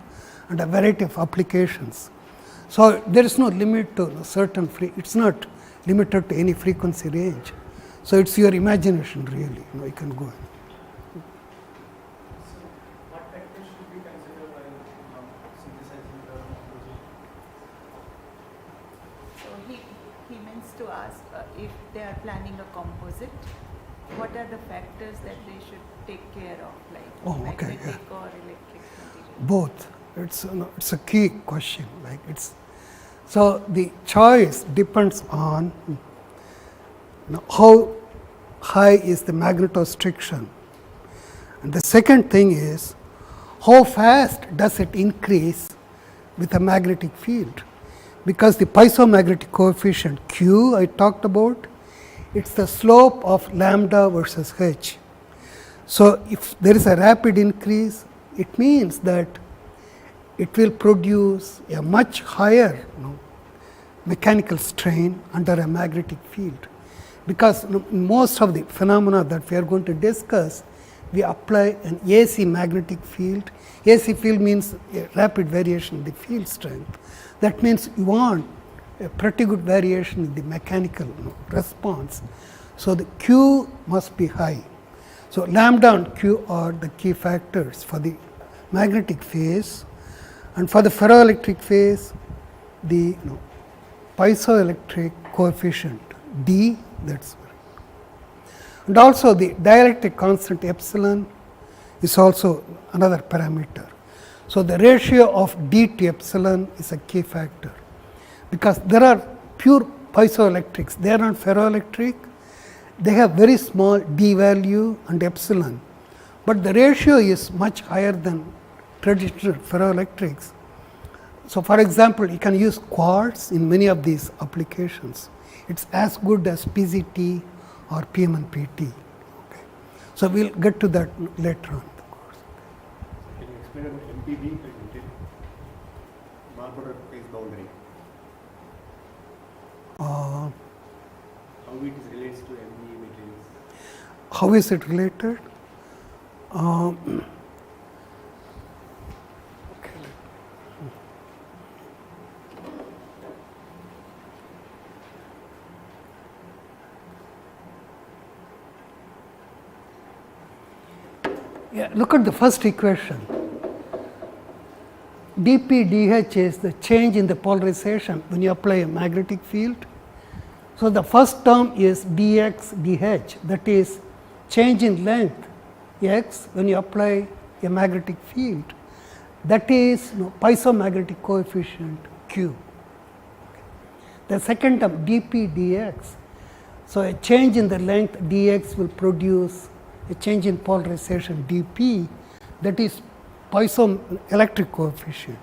and a variety of applications. So, there is no limit to a certain it is not limited to any frequency range. So, it is your imagination really, you can go. What factors should be considered while synthesizing the composite? So he means to ask if they are planning a composite, what are the factors that they should take care of, like magnetic or electric material? Both. It's a key question. Like so the choice depends on how high is the magnetostriction, and the second thing is how fast does it increase with a magnetic field, because the piezomagnetic coefficient Q I talked about, it's the slope of lambda versus h. So if there is a rapid increase, it means that it will produce a much higher mechanical strain under a magnetic field, because most of the phenomena that we are going to discuss, we apply an AC magnetic field. AC field means a rapid variation in the field strength. That means you want a pretty good variation in the mechanical response. So the Q must be high. So lambda and Q are the key factors for the magnetic phase, and for the ferroelectric phase, the piezoelectric coefficient D, that's and also the dielectric constant epsilon is also another parameter. So the ratio of D to epsilon is a key factor, because there are pure piezoelectrics, they are not ferroelectric, they have very small D value and epsilon, but the ratio is much higher than traditional ferroelectrics. So, for example, you can use quartz in many of these applications. It is as good as PZT or PM&PT. Okay. So, we will get to that later on in the course. Can you explain an MPB, Marlborough phase boundary? How it is relates to MPE materials? How is it related? Yeah, look at the first equation. dP dH is the change in the polarization when you apply a magnetic field. So the first term is dx dH, that is change in length x when you apply a magnetic field. That is piezomagnetic coefficient Q. The second term dP dx. So a change in the length dx will produce a change in polarization dP, that is piezoelectric coefficient.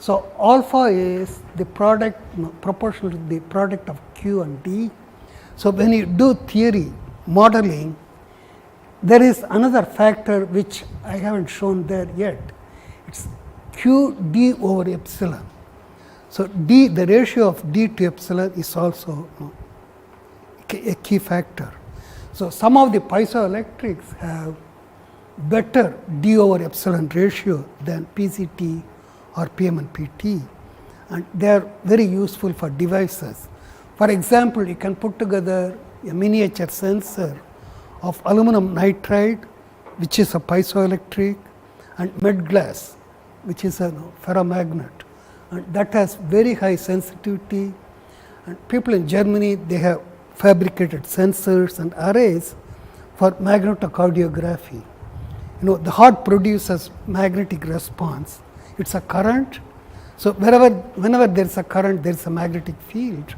So alpha is the product proportional to the product of Q and D. So when you do theory modeling, there is another factor which I haven't shown there yet. It's Q D over epsilon. So D, the ratio of D to epsilon is also a key factor. So some of the piezoelectrics have better D over epsilon ratio than PCT or PM&PT, and they are very useful for devices. For example, you can put together a miniature sensor of aluminum nitride, which is a piezoelectric, and med glass, which is a ferromagnet, and that has very high sensitivity. And people in Germany, they have fabricated sensors and arrays for magnetocardiography. The heart produces magnetic response. It's a current. So whenever there is a current, there is a magnetic field.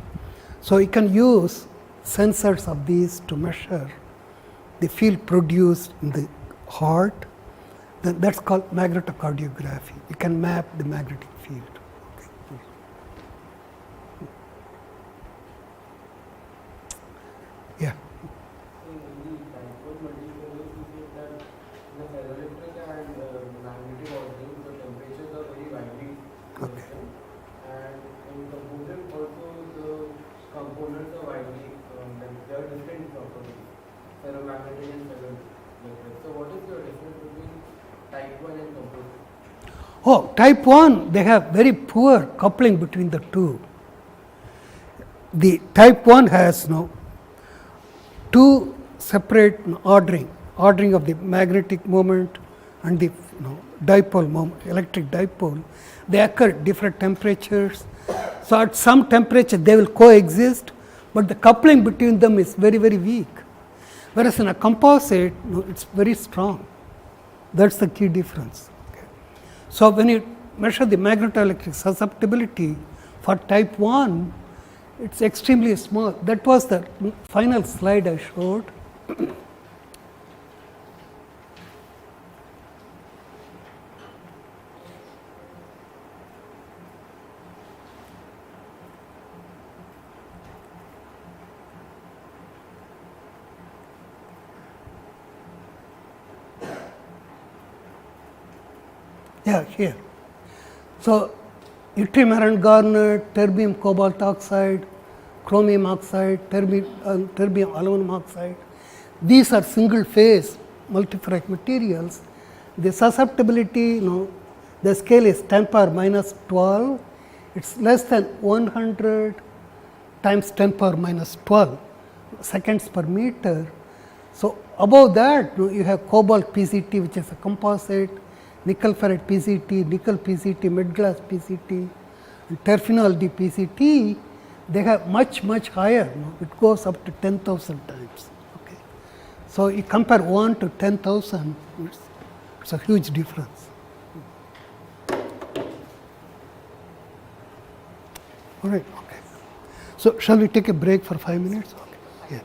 So you can use sensors of these to measure the field produced in the heart. Then that's called magnetocardiography. You can map the magnetic field. Okay. Yeah. Okay. And in composite also the components are widely, they are different properties, ferromagnetic and ferroelectric. So what is the difference between type 1 and composite? Oh, type 1, they have very poor coupling between the two. The type 1 has two separate ordering of the magnetic moment and the dipole moment, electric dipole. They occur at different temperatures. So, at some temperature they will coexist, but the coupling between them is very, very weak. Whereas in a composite, it's very strong. That's the key difference. Okay. So, when you measure the magnetoelectric susceptibility for type 1, it's extremely small. That was the final slide I showed. Yeah, here. So, yttrium iron garnet, terbium cobalt oxide, chromium oxide, terbium aluminum oxide, these are single phase multiferroic materials. The susceptibility, the scale is 10 power minus 12, it's less than 100 times 10 power minus 12 seconds per meter. So, above that you have cobalt PCT, which is a composite, nickel ferrite PCT, nickel PCT, mid glass PCT, and terphenol D PCT, they have much higher, it goes up to 10,000 times. Okay. So, you compare 1 to 10,000, it's a huge difference. All right, okay. So, shall we take a break for 5 minutes? Okay. Yeah.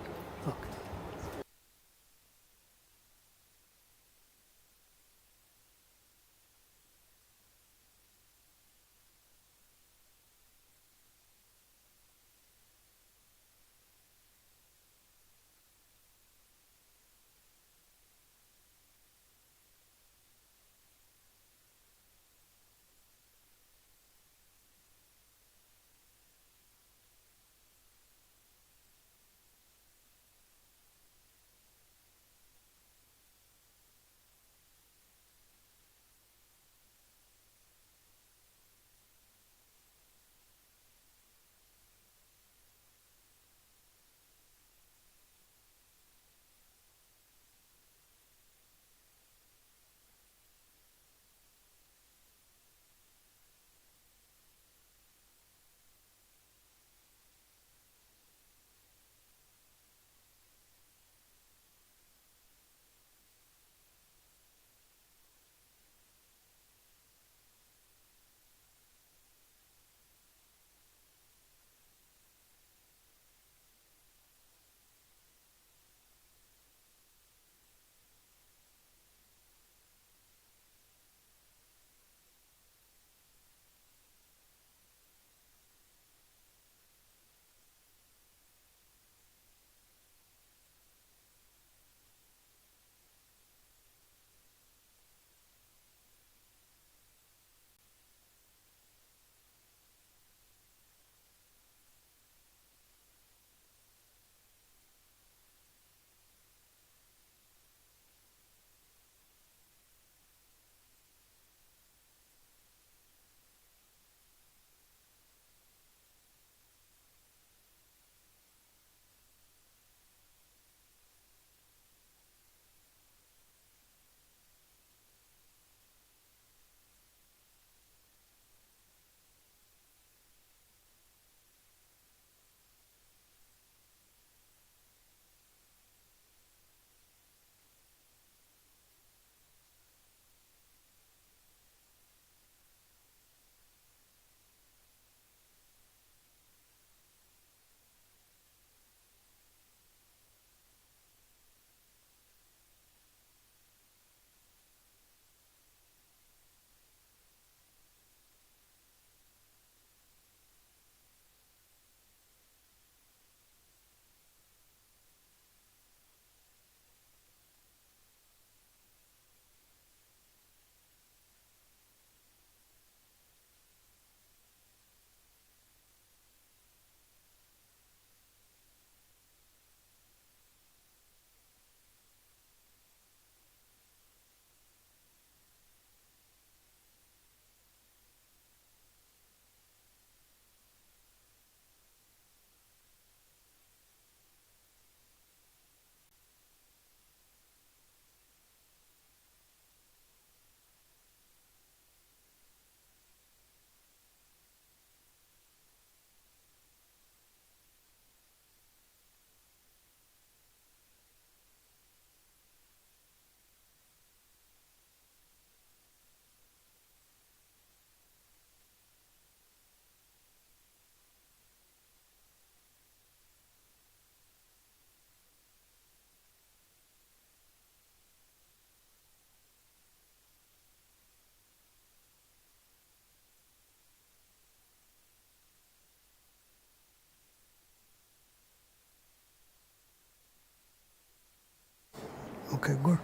Okay, good.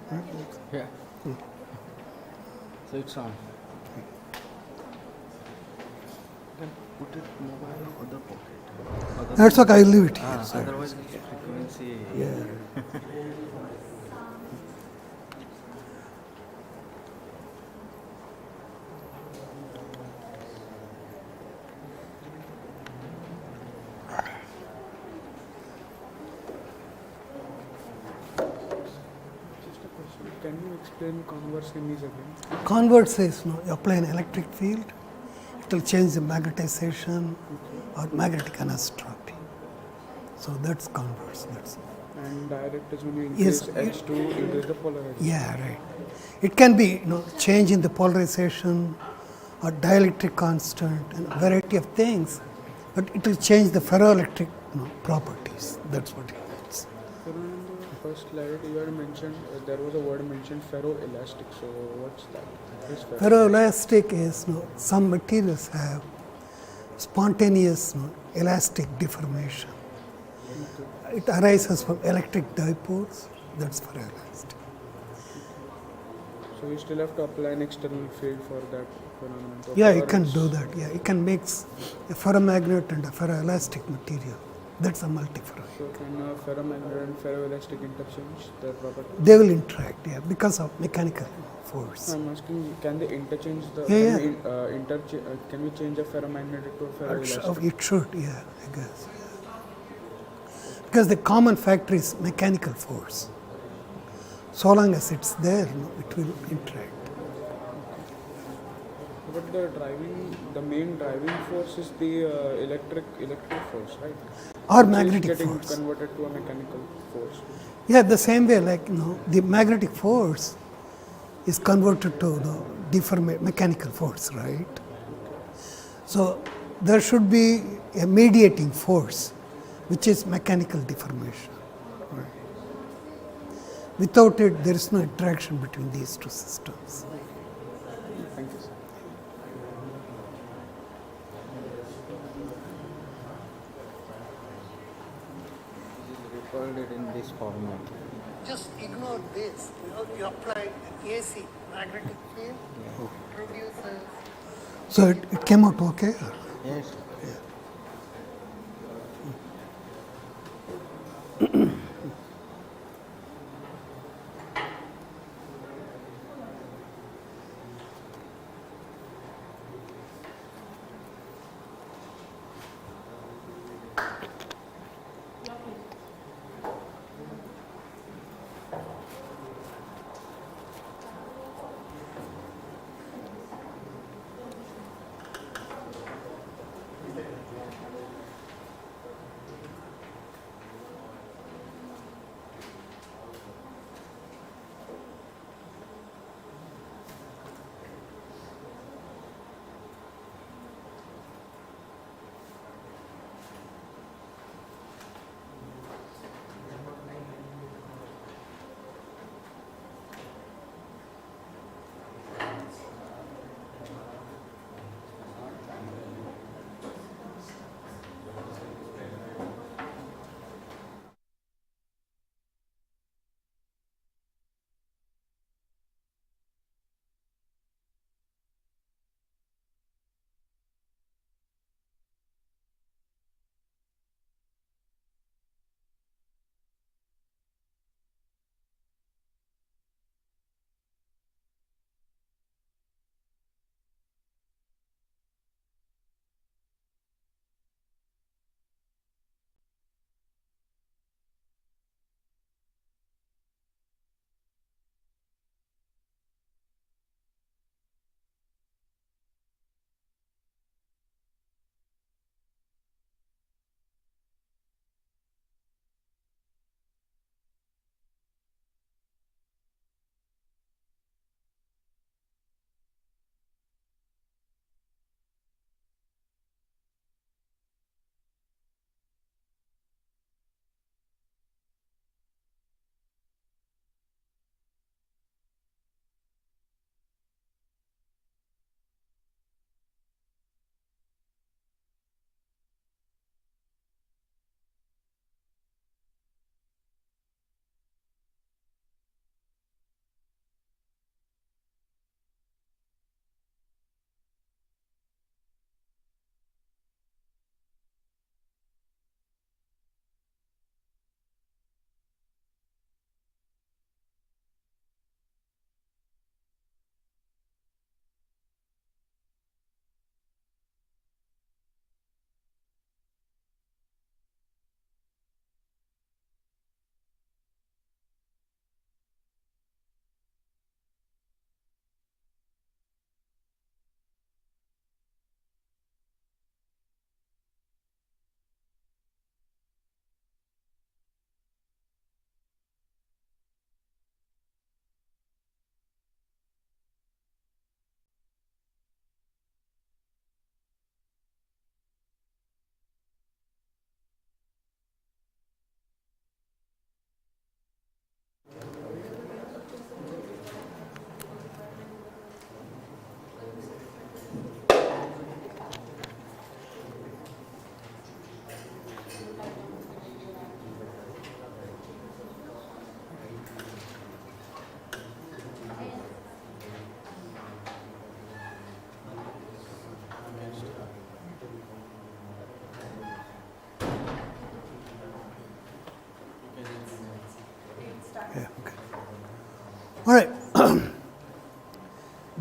Yeah. So it's on. You can put it mobile or other pocket. That's okay, I'll leave it here. Otherwise, the frequency. Yeah. Just a question. Can you explain converse semis again? Convert says, no, you apply an electric field, it will change the magnetization or magnetic anisotropy. So that's converse. That's And direct is when you Yes, increase H to increase the polarization. yeah, right. It can be, change in the polarization or dielectric constant and a variety of things, but it will change the ferroelectric properties. That's what it means. So in the first slide you had mentioned there was a word mentioned ferroelastic. So what's that? What is Ferroelastic is some materials have spontaneous elastic deformation. It arises from electric dipoles. That's ferroelastic. So you still have to apply an external field for that phenomenon. So Yeah, for you can its- do that. Yeah, you can mix a ferromagnet and a ferroelastic material. That's a multiferroid. So can a ferromagnet and ferroelastic interchange their properties? They will interact, yeah, because of mechanical force. I'm asking, can they interchange the? Yeah, Can we change a ferromagnetic to a ferroelastic? It should, yeah, I guess. Because the common factor is mechanical force. So long as it's there, it will interact. But the main driving force is the electric force, right? Or Which is magnetic getting force. converted to a mechanical force. Yeah, the same way, like the magnetic force is converted to the mechanical force, right? So there should be a mediating force, which is mechanical deformation. Right? Without it, there is no interaction between these two systems. Thank you, sir. Recorded in this format. Just ignore this. You apply AC magnetic field, produces. So it came out okay? Yes.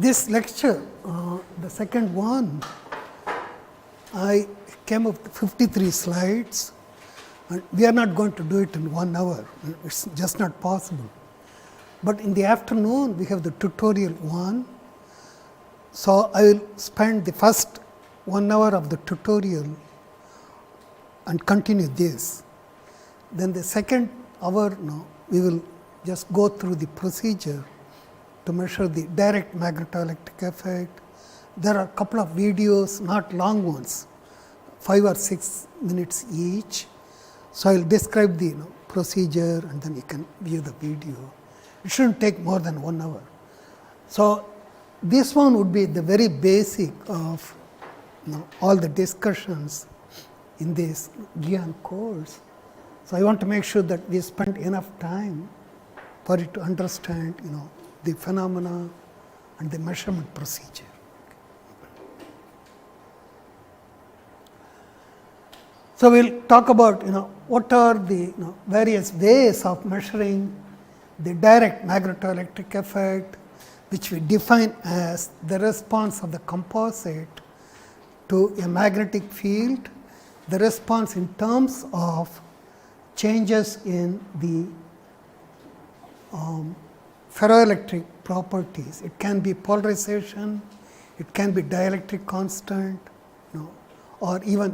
this lecture, the second one, I came up with 53 slides, and we are not going to do it in 1 hour. It's just not possible. But in the afternoon, we have the tutorial one. So I will spend the first 1 hour of the tutorial and continue this. Then the second hour, we will just go through the procedure to measure the direct magnetoelectric effect. There are a couple of videos, not long ones, 5 or 6 minutes each. So I will describe the procedure, and then you can view the video. It shouldn't take more than 1 hour. So this one would be the very basic of all the discussions in this GIAN course. So I want to make sure that we spend enough time for it to understand, the phenomena and the measurement procedure. So we'll talk about, what are the various ways of measuring the direct magnetoelectric effect, which we define as the response of the composite to a magnetic field, the response in terms of changes in the ferroelectric properties. It can be polarization, it can be dielectric constant, or even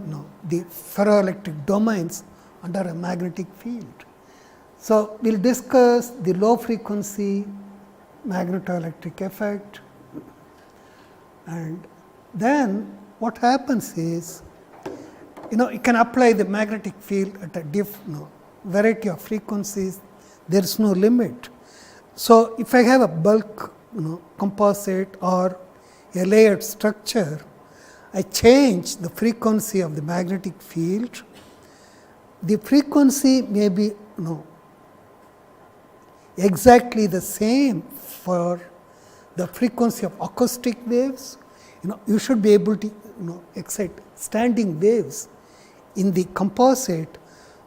the ferroelectric domains under a magnetic field. So we'll discuss the low frequency magnetoelectric effect, and then what happens is, you can apply the magnetic field at a variety of frequencies. There is no limit. So if I have a bulk composite or a layered structure, I change the frequency of the magnetic field. The frequency may be exactly the same for the frequency of acoustic waves. You should be able to excite standing waves in the composite,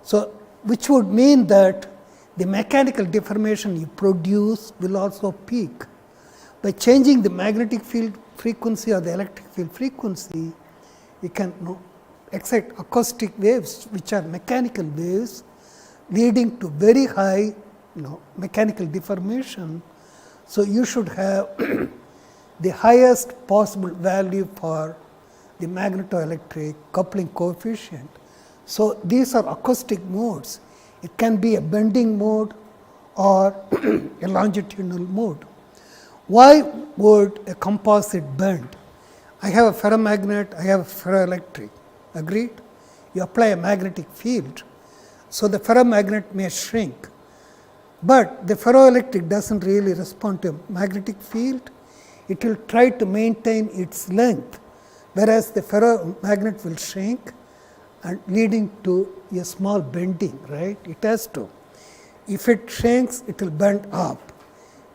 so which would mean that the mechanical deformation you produce will also peak. By changing the magnetic field frequency or the electric field frequency, you can excite acoustic waves, which are mechanical waves, leading to very high mechanical deformation. So you should have the highest possible value for the magnetoelectric coupling coefficient. So these are acoustic modes. It can be a bending mode or a longitudinal mode. Why would a composite bend? I have a ferromagnet, I have a ferroelectric, agreed? You apply a magnetic field, so the ferromagnet may shrink, but the ferroelectric doesn't really respond to a magnetic field. It will try to maintain its length, whereas the ferromagnet will shrink and leading to a small bending, right? It has to. If it shrinks, it will bend up.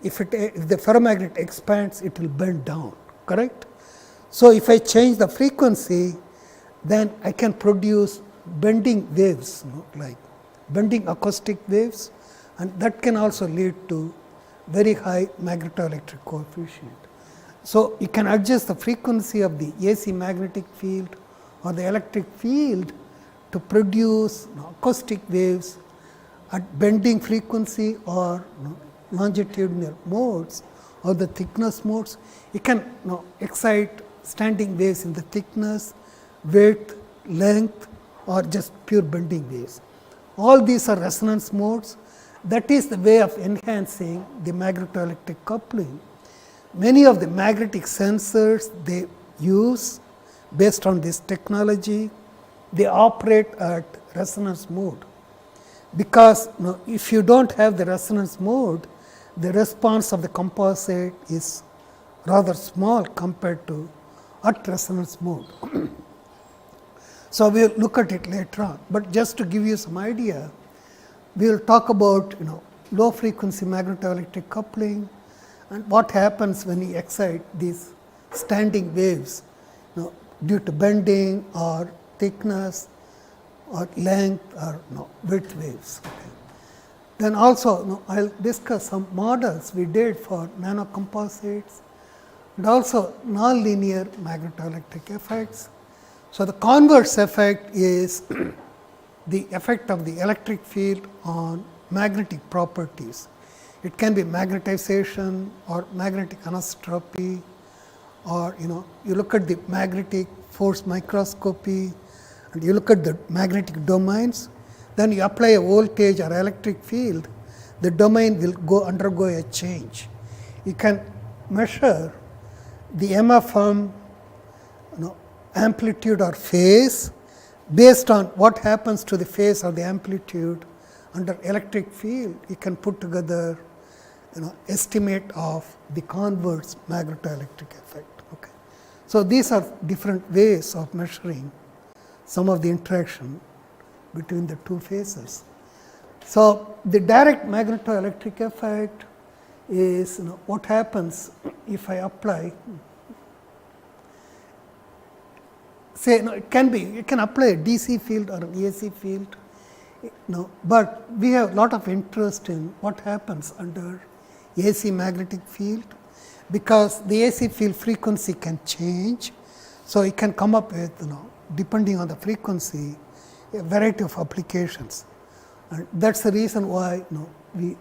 If the ferromagnet expands, it will bend down, correct? So if I change the frequency, then I can produce bending waves, like bending acoustic waves, and that can also lead to very high magnetoelectric coefficient. So you can adjust the frequency of the AC magnetic field or the electric field to produce acoustic waves at bending frequency or longitudinal modes or the thickness modes. You can excite standing waves in the thickness, width, length, or just pure bending waves. All these are resonance modes. That is the way of enhancing the magnetoelectric coupling. Many of the magnetic sensors they use based on this technology, they operate at resonance mode, because if you don't have the resonance mode, the response of the composite is rather small compared to at resonance mode. So we will look at it later on, but just to give you some idea, we will talk about low frequency magnetoelectric coupling and what happens when you excite these standing waves due to bending or thickness or length or width waves. Okay. Then also I will discuss some models we did for nanocomposites and also nonlinear magnetoelectric effects. So, the converse effect is the effect of the electric field on magnetic properties. It can be magnetization or magnetic anisotropy, or you look at the magnetic force microscopy and you look at the magnetic domains, then you apply a voltage or electric field, the domain will undergo a change. You can measure the MFM amplitude or phase based on what happens to the phase or the amplitude under electric field. You can put together estimate of the converse magnetoelectric effect. Okay. So, these are different ways of measuring some of the interaction between the two phases. So, the direct magnetoelectric effect is what happens if I apply, say it can be, you can apply a DC field or an AC field, but we have a lot of interest in what happens under AC magnetic field, because the AC field frequency can change. So, you can come up with depending on the frequency a variety of applications, and that is the reason why we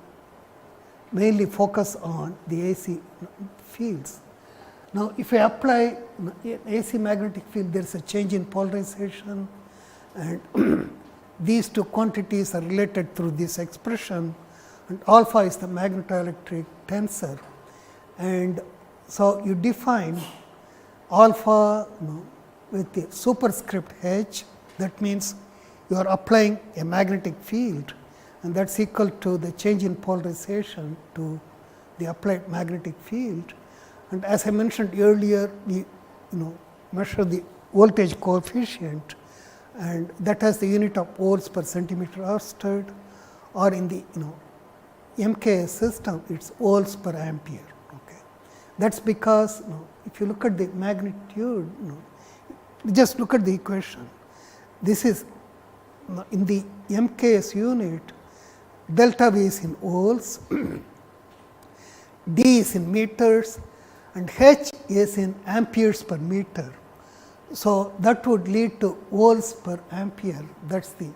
mainly focus on the AC fields. Now, if I apply AC magnetic field, there is a change in polarization, and these two quantities are related through this expression, and alpha is the magnetoelectric tensor. And so, you define alpha with the superscript h, that means you are applying a magnetic field, and that is equal to the change in polarization to the applied magnetic field. And as I mentioned earlier, we measure the voltage coefficient, and that has the unit of volts per centimeter Ørsted, or in the MKS system it is volts per ampere. Okay. That is because if you look at the magnitude, just look at the equation. This is in the MKS unit, delta V is in volts, D is in meters, and H is in amperes per meter. So, that would lead to volts per ampere, that is the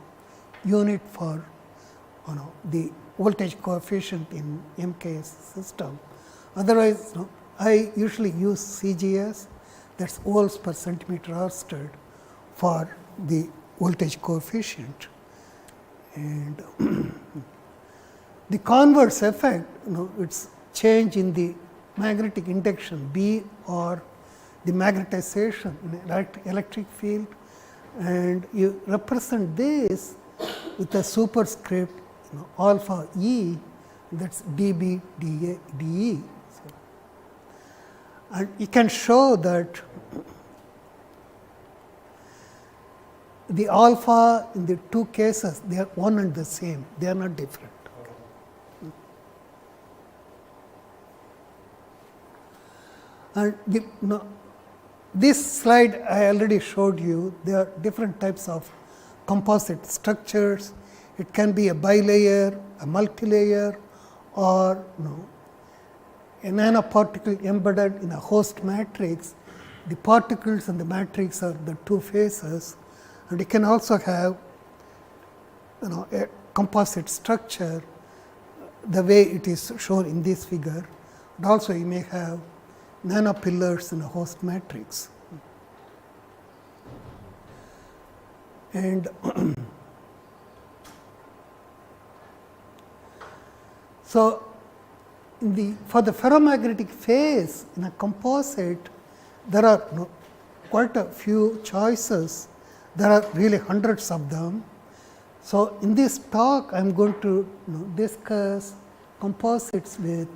unit for the voltage coefficient in MKS system. Otherwise, I usually use CGS, that is volts per centimeter Ørsted, for the voltage coefficient. And the converse effect, it is change in the magnetic induction B or the magnetization in electric field, and you represent this with a superscript alpha E, that is dB dE. So, and you can show that the alpha in the two cases, they are one and the same, they are not different. And this slide I already showed you, there are different types of composite structures. It can be a bilayer, a multilayer, or a nanoparticle embedded in a host matrix. The particles and the matrix are the two phases, and you can also have a composite structure the way it is shown in this figure, and also you may have nanopillars in a host matrix. And so, for the ferromagnetic phase in a composite, there are quite a few choices. There are really hundreds of them. So, in this talk, I am going to discuss composites with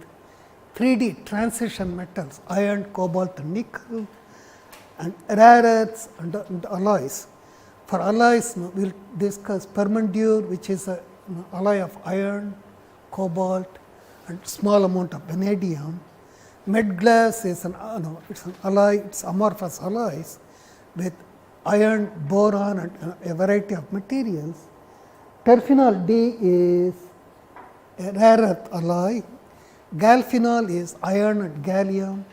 3D transition metals, iron, cobalt, and nickel, and rare earths and alloys. For alloys, we will discuss permandur, which is an alloy of iron, cobalt, and small amount of vanadium. Med glass is an alloy, it's amorphous alloys with iron, boron, and a variety of materials. Terphenol D is a rare earth alloy. Galphenol is iron and gallium,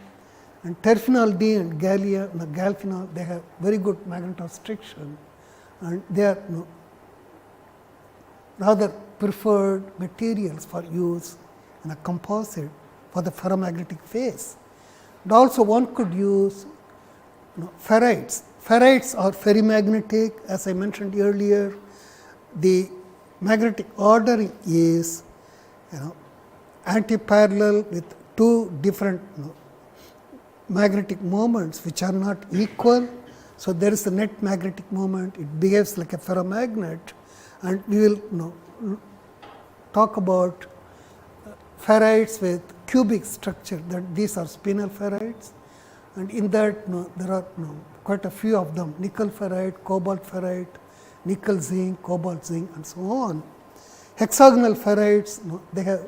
And terphenol D and galphenol, they have very good magnetostriction, and they are rather preferred materials for use in a composite for the ferromagnetic phase. And also one could use ferrites. Ferrites are ferrimagnetic, as I mentioned earlier. The magnetic ordering is antiparallel with two different magnetic moments which are not equal. So, there is a net magnetic moment, it behaves like a ferromagnet, and we will talk about ferrites with cubic structure, that these are spinel ferrites, and in that there are quite a few of them: nickel ferrite, cobalt ferrite, nickel zinc, cobalt zinc, and so on. Hexagonal ferrites, they have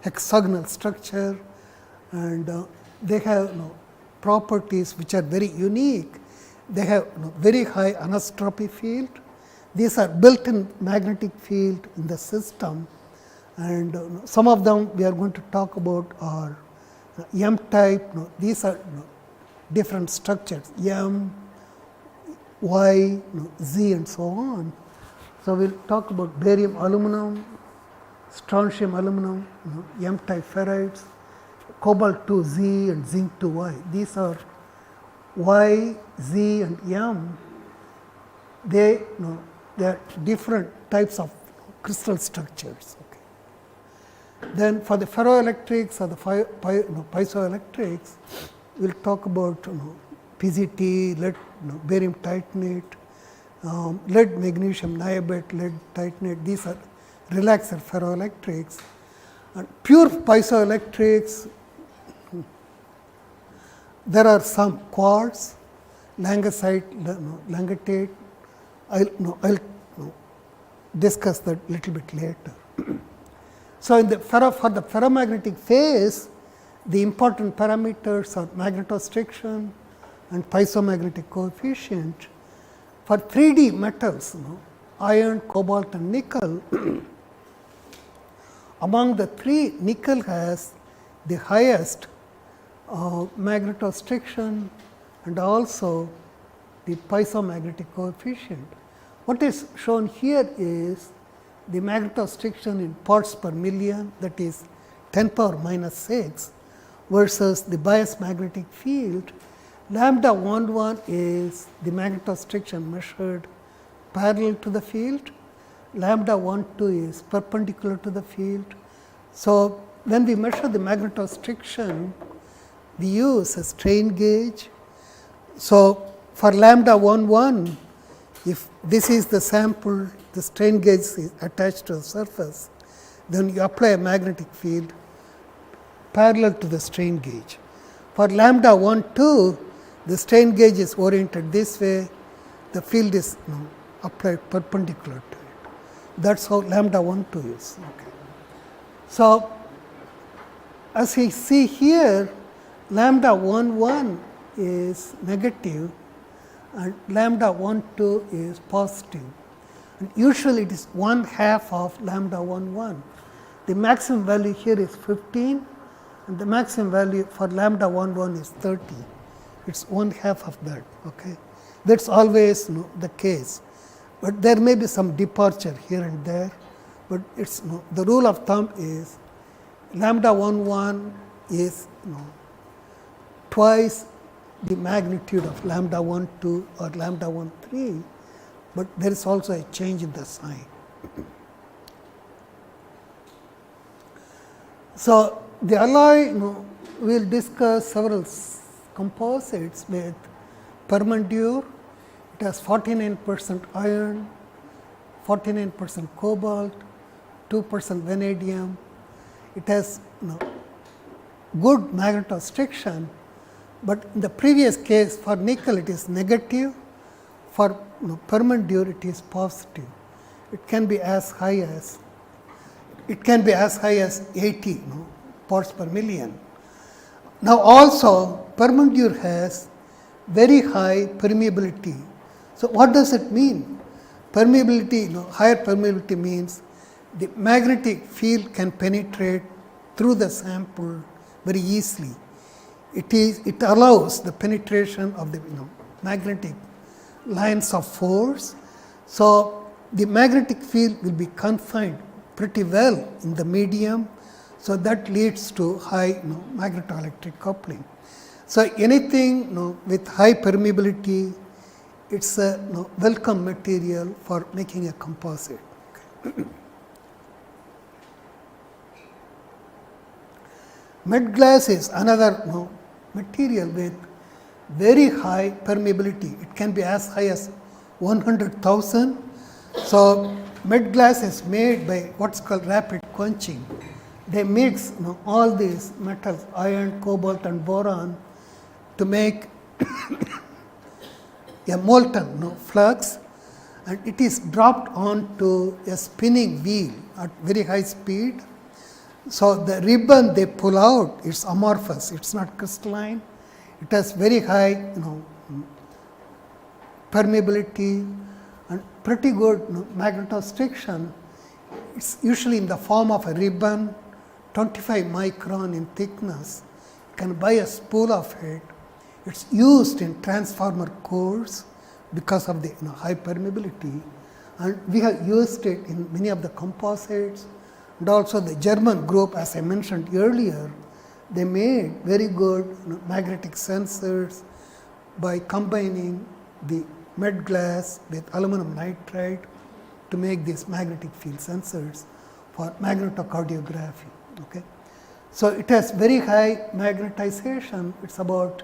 hexagonal structure, and they have properties which are very unique. They have very high anisotropy field. These are built-in magnetic field in the system, and some of them we are going to talk about are M type. These are different structures, M, Y, Z, and so on. So, we will talk about barium aluminum, strontium aluminum, M type ferrites, cobalt 2 Z and zinc 2 Y. These are Y, Z, and M. They are different types of crystal structures. Okay. Then for the ferroelectrics or the piezoelectrics, we will talk about PZT, lead, barium titanate, lead magnesium niobate, lead titanate. These are relaxer ferroelectrics. And pure piezoelectrics, there are some quartz, langasite, langatate. I'll discuss that a little bit later. So, in the for the ferromagnetic phase, the important parameters are magnetostriction and piezomagnetic coefficient. For 3D metals, iron, cobalt, and nickel, among the three, nickel has the highest magnetostriction and also the piezomagnetic coefficient. What is shown here is the magnetostriction in parts per million, that is 10 power minus 6, versus the bias magnetic field. Lambda 11 is the magnetostriction measured parallel to the field, lambda 12 is perpendicular to the field. So, when we measure the magnetostriction, we use a strain gauge. So, for lambda 11, if this is the sample, the strain gauge is attached to the surface, then you apply a magnetic field parallel to the strain gauge. For lambda 12, the strain gauge is oriented this way, the field is applied perpendicular to it. That is how lambda 12 is. Okay. So, as we see here, lambda 11 is negative and lambda 12 is positive. And usually it is 1/2 of lambda 11. The maximum value here is 15 and the maximum value for lambda 11 is 30. It is 1/2 of that. Okay. That is always the case, but there may be some departure here and there, but it's the rule of thumb is lambda 11 is twice the magnitude of lambda 12 or lambda 13, but there is also a change in the sign. So, the alloy, we will discuss several composites with permandur. It has 49% iron, 49% cobalt, 2% vanadium. It has good magnetostriction, but in the previous case for nickel it is negative, for permandur it is positive. It can be as high as 80 parts per million. Now, also permandur has very high permeability. So, what does it mean? Permeability, higher permeability means the magnetic field can penetrate through the sample very easily. it allows the penetration of the magnetic lines of force. So the magnetic field will be confined pretty well in the medium, so that leads to high magnetoelectric coupling. So anything with high permeability, it's a welcome material for making a composite. Med glass is another material with very high permeability. It can be as high as 100,000. So med glass is made by what's called rapid quenching. They mix all these metals, iron, cobalt and boron, to make a molten flux, and it is dropped onto a spinning wheel at very high speed. So the ribbon they pull out, it's amorphous, it's not crystalline. It has very high permeability and pretty good magnetostriction. It's usually in the form of a ribbon, 25 micron in thickness. You can buy a spool of it. It's used in transformer cores because of the high permeability, and we have used it in many of the composites. And also the German group, as I mentioned earlier, they made very good magnetic sensors by combining the med glass with aluminum nitride to make these magnetic field sensors for magnetocardiography. Okay. So it has very high magnetization. It's about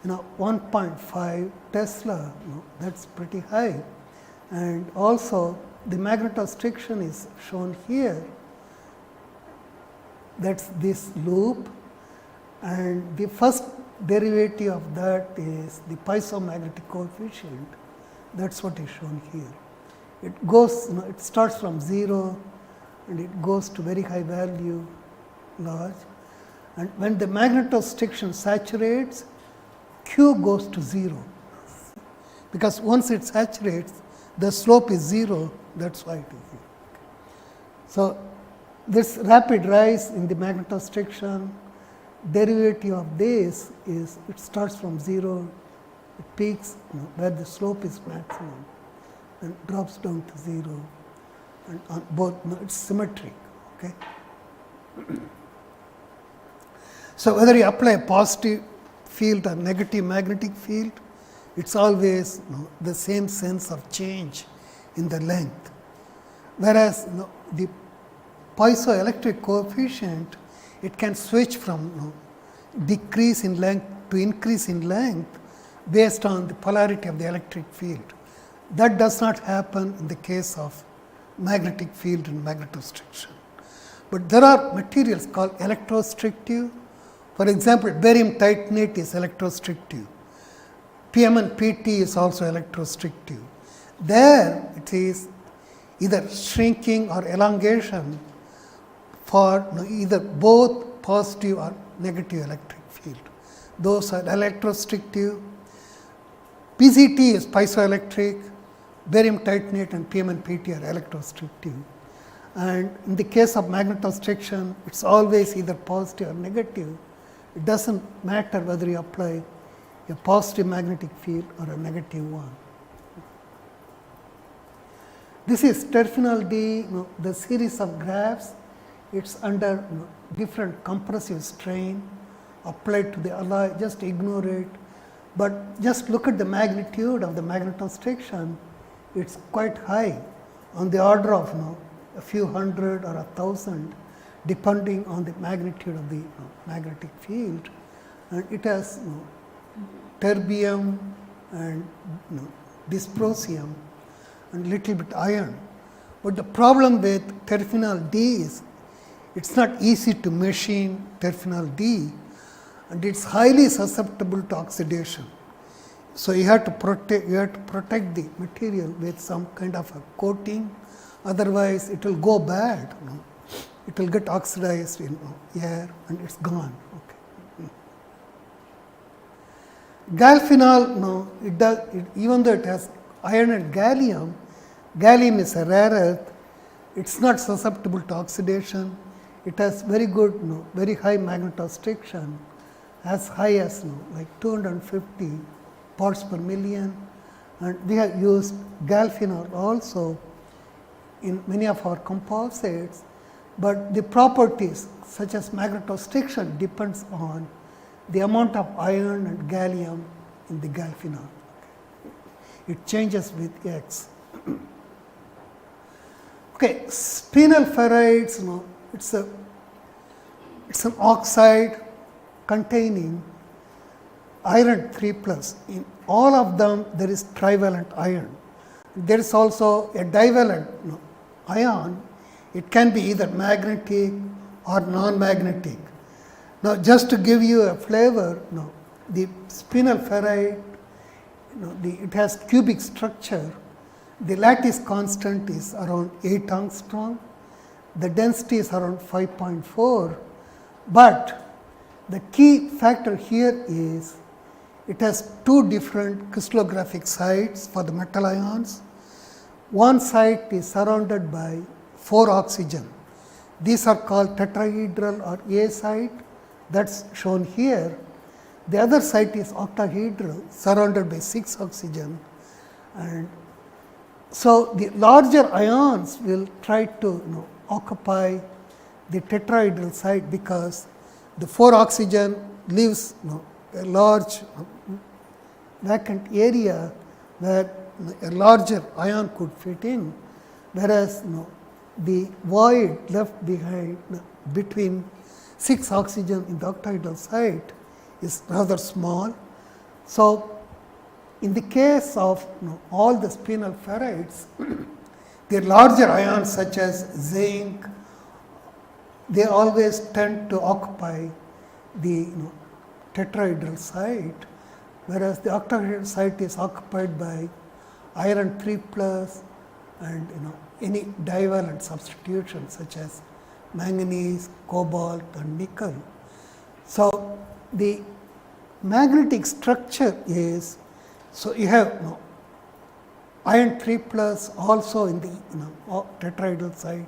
1.5 Tesla. That's pretty high. And also the magnetostriction is shown here. That's this loop, and the first derivative of that is the piezomagnetic coefficient. That's what is shown here. It goes, it starts from 0 and it goes to very high value, large. And when the magnetostriction saturates, Q goes to 0, because once it saturates, the slope is 0. That's why it is here. So this rapid rise in the magnetostriction, derivative of this is it starts from 0, it peaks where the slope is maximum and drops down to 0, and on both it's symmetric. Okay. So whether you apply a positive field or negative magnetic field, it's always the same sense of change in the length. Whereas the piezoelectric coefficient, it can switch from decrease in length to increase in length based on the polarity of the electric field. That does not happen in the case of magnetic field and magnetostriction. But there are materials called electrostrictive. For example, barium titanate is electrostrictive. PM and PT is also electrostrictive. There it is either shrinking or elongation for either both positive or negative electric field. Those are electrostrictive. PCT is piezoelectric, barium titanate and PM and PT are electrostrictive. And in the case of magnetostriction, it's always either positive or negative. It doesn't matter whether you apply a positive magnetic field or a negative one. This is terphenol D, the series of graphs. It's under different compressive strain applied to the alloy. Just ignore it, but just look at the magnitude of the magnetostriction. It's quite high, on the order of a few hundred or 1,000, depending on the magnitude of the magnetic field, and it has terbium and dysprosium and little bit iron. But the problem with terphenol D is it's not easy to machine terphenol D, and it's highly susceptible to oxidation. So you have to protect the material with some kind of a coating, otherwise it will go bad. It will get oxidized in air and it's gone. Okay. Galphenol, even though it has iron and gallium, gallium is a rare earth. It's not susceptible to oxidation. It has very good, very high magnetostriction, as high as like 250 parts per million, and we have used galphenol also in many of our composites, but the properties such as magnetostriction depends on the amount of iron and gallium in the galphenol. It changes with X. Okay, spinel ferrites, it's an oxide containing iron 3+. In all of them, there is trivalent iron. There is also a divalent ion. It can be either magnetic or non-magnetic. Now, just to give you a flavor, the spinel ferrite, it has cubic structure. The lattice constant is around 8 angstrom. The density is around 5.4. But the key factor here is it has two different crystallographic sites for the metal ions. One site is surrounded by 4 oxygen. These are called tetrahedral or A site, that's shown here. The other site is octahedral, surrounded by 6 oxygen. And so the larger ions will try to occupy the tetrahedral site because the 4 oxygen leaves a large vacant area where a larger ion could fit in, whereas the void left behind between 6 oxygen in the octahedral site is rather small. So, in the case of all the spinel ferrites, the larger ions such as zinc, they always tend to occupy the tetrahedral site, whereas the octahedral site is occupied by iron 3+ and any divalent substitution such as manganese, cobalt and nickel. So, the magnetic structure is, so you have iron 3+ also in the tetrahedral site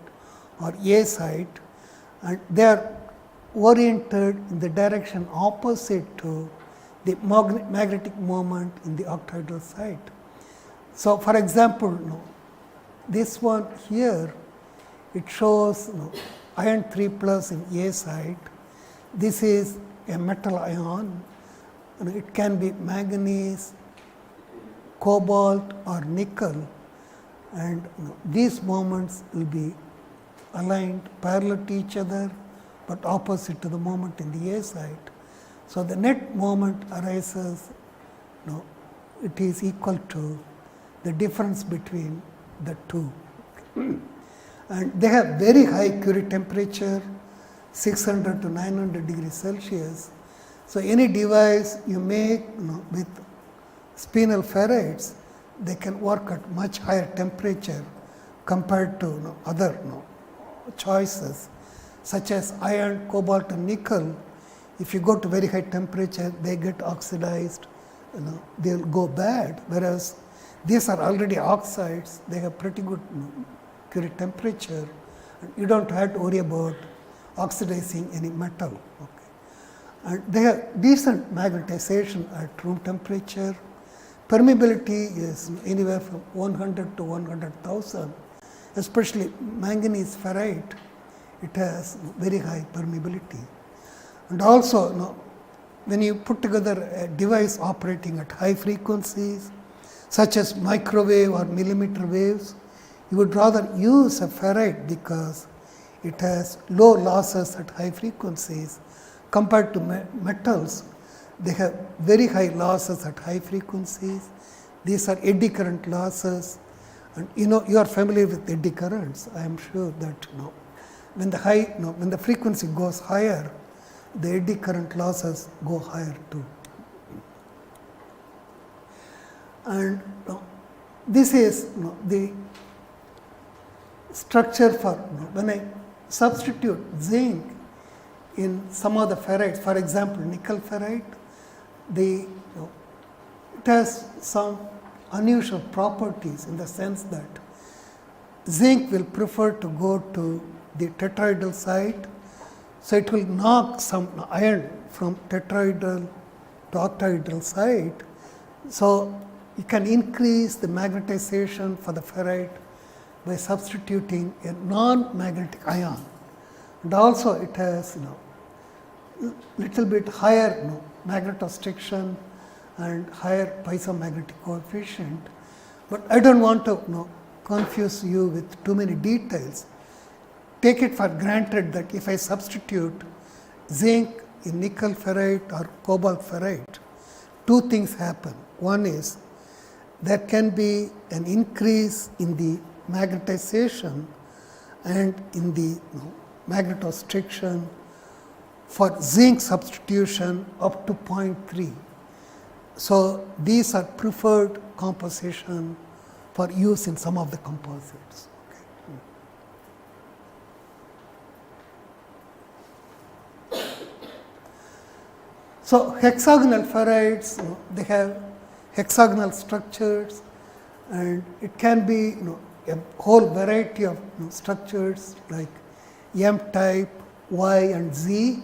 or A site, and they are oriented in the direction opposite to the magnetic moment in the octahedral site. So, for example, this one here, it shows iron 3+ in A site. This is a metal ion. It can be manganese, cobalt or nickel, and these moments will be aligned parallel to each other, but opposite to the moment in the A site. So, the net moment arises, it is equal to the difference between the two. And they have very high Curie temperature, 600 to 900 degrees Celsius. So, any device you make with spinel ferrites, they can work at much higher temperature compared to other choices such as iron, cobalt and nickel. If you go to very high temperature, they get oxidized, they will go bad, whereas these are already oxides, they have pretty good Curie temperature, and you don't have to worry about oxidizing any metal. Okay. And they have decent magnetization at room temperature. Permeability is anywhere from 100 to 100,000, especially manganese ferrite, it has very high permeability. And also, when you put together a device operating at high frequencies, such as microwave or millimeter waves, you would rather use a ferrite because it has low losses at high frequencies compared to metals. They have very high losses at high frequencies. These are eddy current losses, and you are familiar with eddy currents. I am sure that when the frequency goes higher, the eddy current losses go higher too. And this is the structure for when I substitute zinc in some of the ferrites, for example, nickel ferrite, it has some unusual properties in the sense that zinc will prefer to go to the tetrahedral site, so it will knock some iron from tetrahedral to octahedral site. So, you can increase the magnetization for the ferrite by substituting a non-magnetic ion, and also it has little bit higher magnetostriction and higher piezo-magnetic coefficient, but I don't want to confuse you with too many details. Take it for granted that if I substitute zinc in nickel ferrite or cobalt ferrite, two things happen. One is there can be an increase in the magnetization and in the magnetostriction for zinc substitution up to 0.3. So, these are preferred composition for use in some of the composites. Okay. So, hexagonal ferrites, they have hexagonal structures, and it can be a whole variety of structures like M type, Y and Z,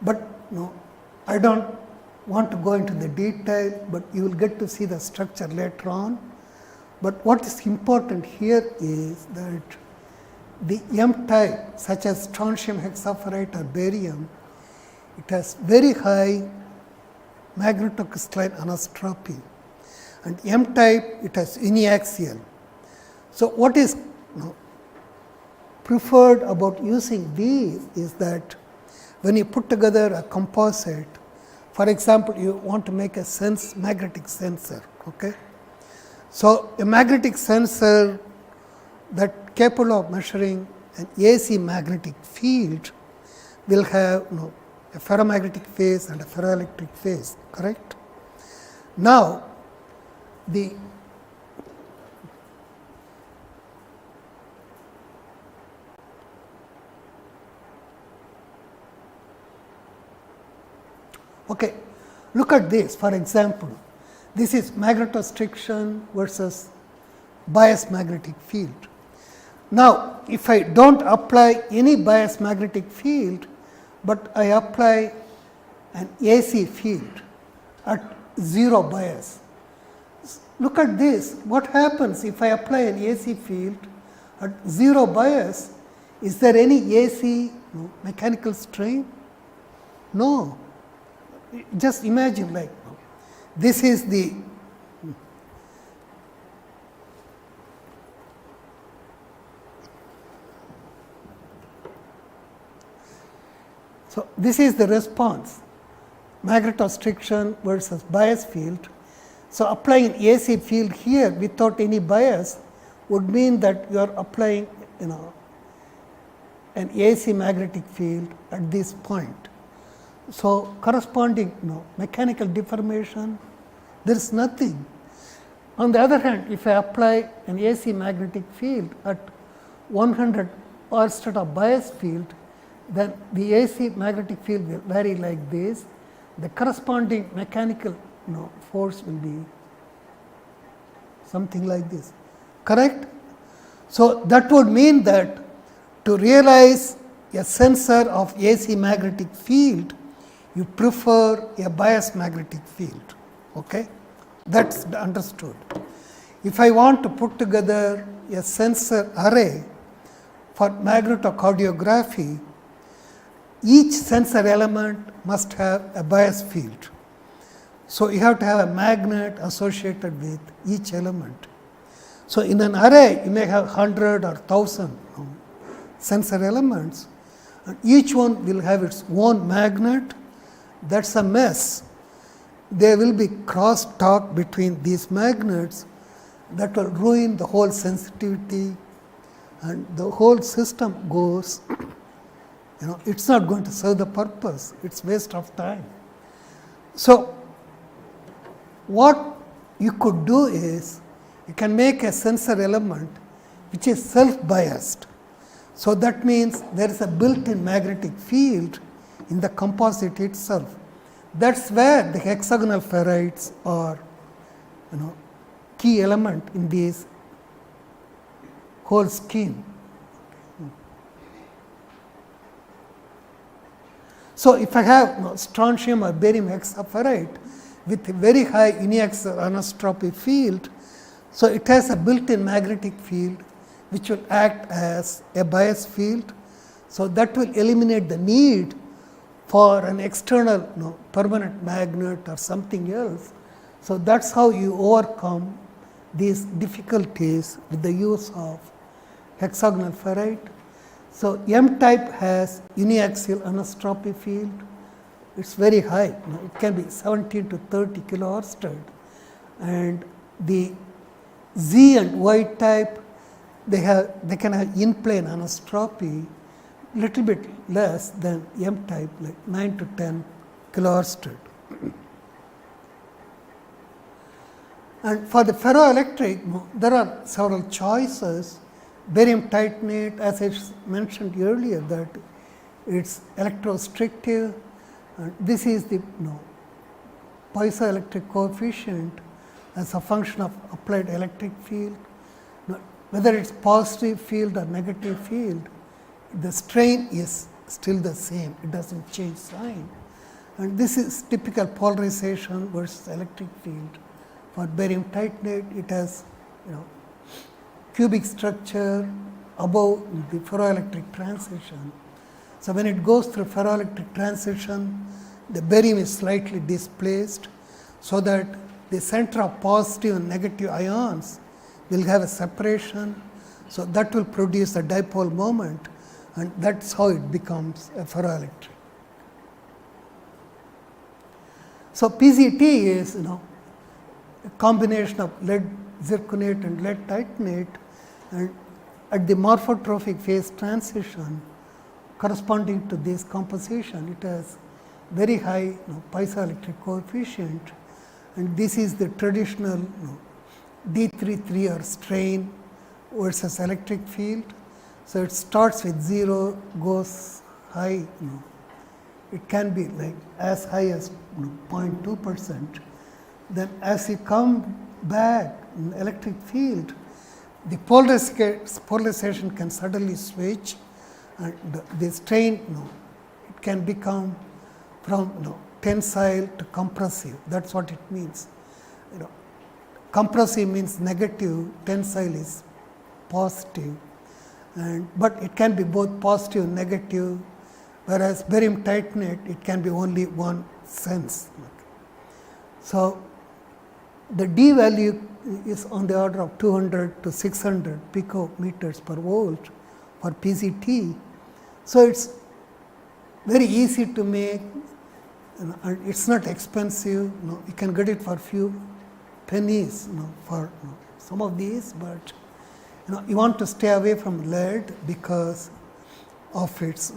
but I don't want to go into the detail, but you will get to see the structure later on. But what is important here is that the M type, such as strontium hexaferrite or barium, it has very high magnetocrystalline anisotropy, and M type, it has uniaxial. So, what is preferred about using these is that when you put together a composite, for example, you want to make a magnetic sensor. Okay? So, a magnetic sensor that capable of measuring an AC magnetic field will have a ferromagnetic phase and a ferroelectric phase, correct? Now, okay, look at this. For example, this is magnetostriction versus bias magnetic field. Now, if I don't apply any bias magnetic field, but I apply an AC field at 0 bias. Look at this. What happens if I apply an AC field at 0 bias? Is there any AC mechanical strain? No. Just imagine like this is the this is the response, magnetostriction versus bias field. So, applying an AC field here without any bias would mean that you are applying an AC magnetic field at this point. So, corresponding mechanical deformation, there is nothing. On the other hand, if I apply an AC magnetic field at 100 Oersted of bias field, then the AC magnetic field will vary like this. The corresponding mechanical force will be something like this, correct? So, that would mean that to realize a sensor of AC magnetic field, you prefer a bias magnetic field. Okay? That is understood. If I want to put together a sensor array for magnetocardiography, each sensor element must have a bias field. So, you have to have a magnet associated with each element. So, in an array you may have 100 or 1000 sensor elements, and each one will have its own magnet. That is a mess. There will be crosstalk between these magnets that will ruin the whole sensitivity, and the whole system goes, it is not going to serve the purpose, it is waste of time. So, what you could do is, you can make a sensor element which is self-biased. So, that means there is a built-in magnetic field in the composite itself. That is where the hexagonal ferrites are key element in this whole scheme. So, if I have strontium or barium hexaferrite with a very high uniaxial anisotropy field, so it has a built-in magnetic field which will act as a bias field. So, that will eliminate the need for an external permanent magnet or something else. So, that is how you overcome these difficulties with the use of hexagonal ferrite. So, M type has uniaxial anisotropy field, it is very high, it can be 17 to 30 kiloarsted, and the Z and Y type they can have in plane anisotropy little bit less than M type, like 9 to 10 kiloarsted. And for the ferroelectric, there are several choices. Barium titanate, as I mentioned earlier, that it's electrostrictive. This is the piezoelectric coefficient as a function of applied electric field. Whether it's positive field or negative field, the strain is still the same, it doesn't change sign. And this is typical polarization versus electric field. For barium titanate, it has cubic structure above the ferroelectric transition. So, when it goes through ferroelectric transition, the barium is slightly displaced, so that the center of positive and negative ions will have a separation. So, that will produce a dipole moment, and that is how it becomes a ferroelectric. So, PZT is a combination of lead zirconate and lead titanate, and at the morphotrophic phase transition corresponding to this composition, it has very high piezoelectric coefficient, and this is the traditional D33 or strain versus electric field. So, it starts with 0, goes high, it can be like as high as 0.2%. Then as you come back in electric field, the polarization can suddenly switch, and the strain it can become from tensile to compressive. That is what it means. Compressive means negative, tensile is positive, but it can be both positive and negative, whereas barium titanate it can be only one sense. So, the D value is on the order of 200 to 600 picometers per volt for PZT. So, it is very easy to make, and it is not expensive. You can get it for few pennies for some of these, but you want to stay away from lead because of its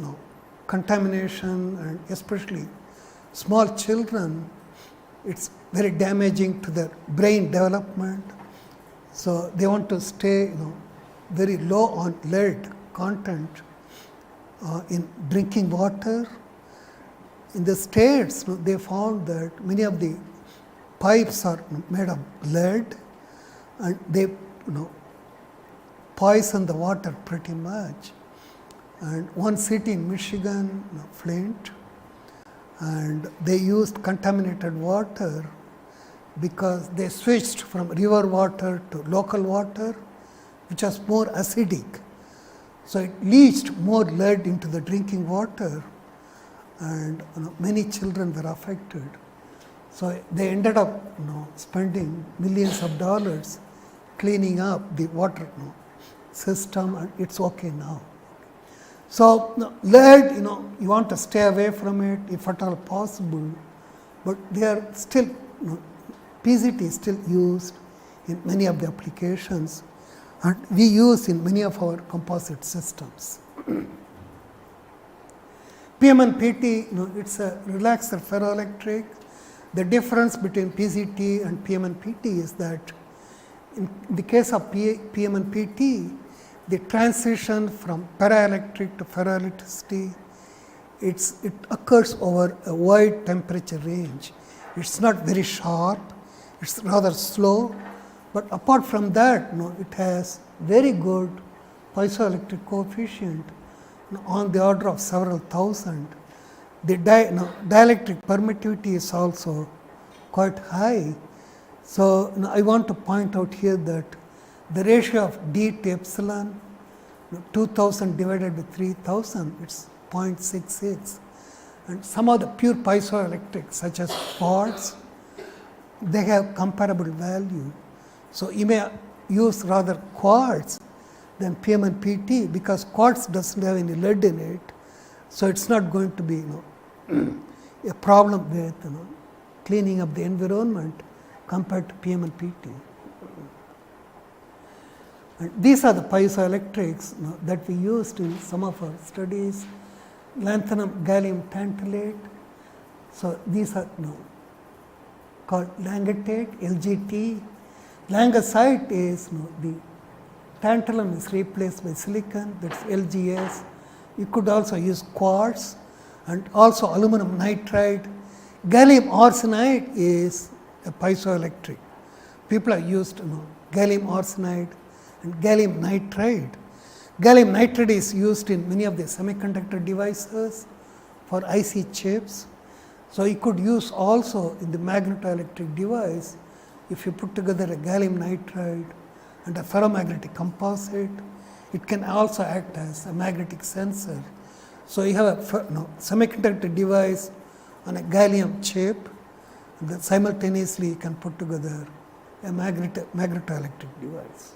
contamination, and especially small children, it's very damaging to their brain development. So, they want to stay very low on lead content in drinking water. In the States, they found that many of the pipes are made of lead, and they poison the water pretty much. And one city in Michigan, Flint, and they used contaminated water because they switched from river water to local water, which was more acidic. So, it leached more lead into the drinking water, and many children were affected. So, they ended up spending millions of dollars cleaning up the water system, and it is okay now. So, lead, you want to stay away from it if at all possible, but they are still, PZT is still used in many of the applications, and we use in many of our composite systems. PM and PT, it's a relaxer ferroelectric. The difference between PZT and PM and PT is that in the case of PM and PT, the transition from paraelectric to ferroelectricity, it occurs over a wide temperature range. It's not very sharp, it's rather slow, but apart from that, it has very good piezoelectric coefficient on the order of several thousand. the dielectric permittivity is also quite high. So I want to point out here that the ratio of D to epsilon, 2000 divided by 3000, it's 0.66. And some of the pure piezoelectrics such as quartz, they have comparable value. So you may use rather quartz than PM and PT because quartz doesn't have any lead in it. So it's not going to be a problem with cleaning up the environment compared to PM and PT. And these are the piezoelectrics that we used in some of our studies. Lanthanum gallium tantalate. So these are called langatate, LGT. Langasite is the tantalum is replaced by silicon, that's LGS. You could also use quartz and also aluminum nitride. Gallium arsenide is a piezoelectric. People have used gallium arsenide and gallium nitride. Gallium nitride is used in many of the semiconductor devices for IC chips. So you could use also in the magnetoelectric device if you put together a gallium nitride and a ferromagnetic composite. It can also act as a magnetic sensor. So you have a semiconductor device on a gallium chip, and then simultaneously you can put together a magnetoelectric device.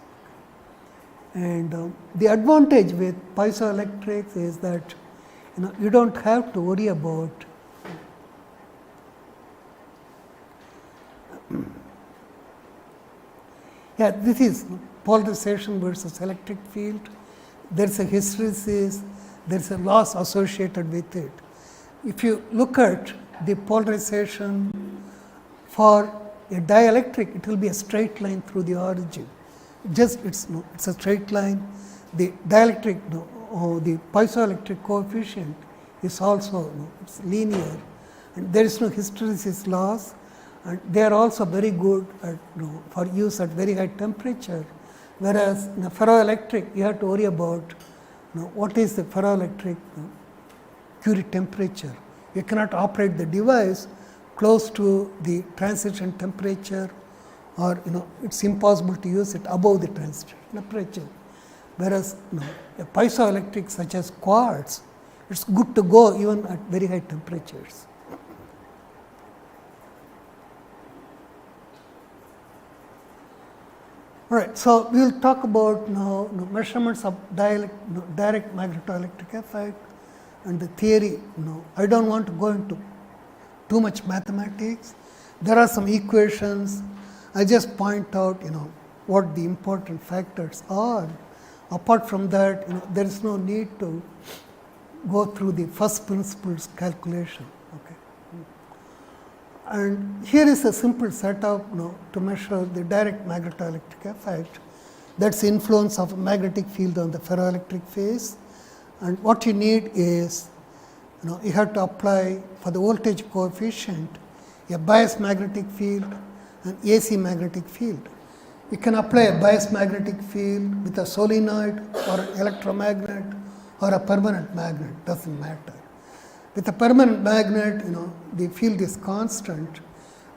And the advantage with piezoelectrics is that you don't have to worry about this is polarization versus electric field. There's a hysteresis, there's a loss associated with it. If you look at the polarization for a dielectric, it will be a straight line through the origin. It's a straight line. The dielectric, the piezoelectric coefficient is also it's linear, and there is no hysteresis loss. And they are also very good at, for use at very high temperature, whereas in a ferroelectric you have to worry about what is the ferroelectric Curie temperature. You cannot operate the device close to the transition temperature, or it's impossible to use it above the transition temperature. Whereas a piezoelectric such as quartz, it's good to go even at very high temperatures. All right, so we will talk about now measurements of direct magnetoelectric effect and the theory. I don't want to go into too much mathematics. There are some equations. I just point out what the important factors are. Apart from that, there is no need to go through the first principles calculation. Okay. And here is a simple setup to measure the direct magnetoelectric effect. That's the influence of a magnetic field on the ferroelectric phase. And what you need is, you have to apply for the voltage coefficient a bias magnetic field and AC magnetic field. You can apply a bias magnetic field with a solenoid or an electromagnet or a permanent magnet, doesn't matter. With a permanent magnet, the field is constant,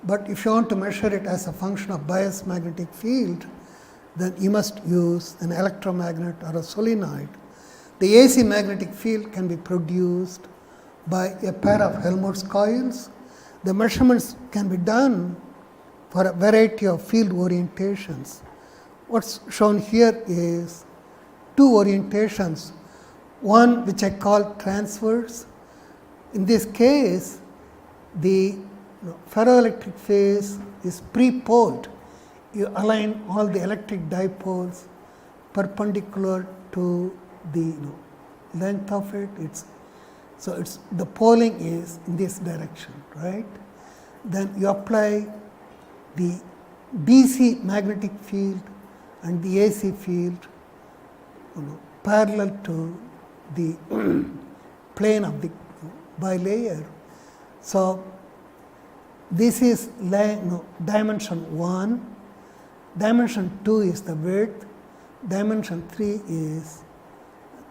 but if you want to measure it as a function of bias magnetic field, then you must use an electromagnet or a solenoid. The AC magnetic field can be produced by a pair of Helmholtz coils. The measurements can be done for a variety of field orientations. What's shown here is two orientations, one which I call transverse. In this case, the ferroelectric phase is pre-poled. You align all the electric dipoles perpendicular to the length of it. So the poling is in this direction, right? Then you apply the DC magnetic field and the AC field parallel to the plane of the bilayer. So this is dimension 1, dimension 2 is the width, dimension 3 is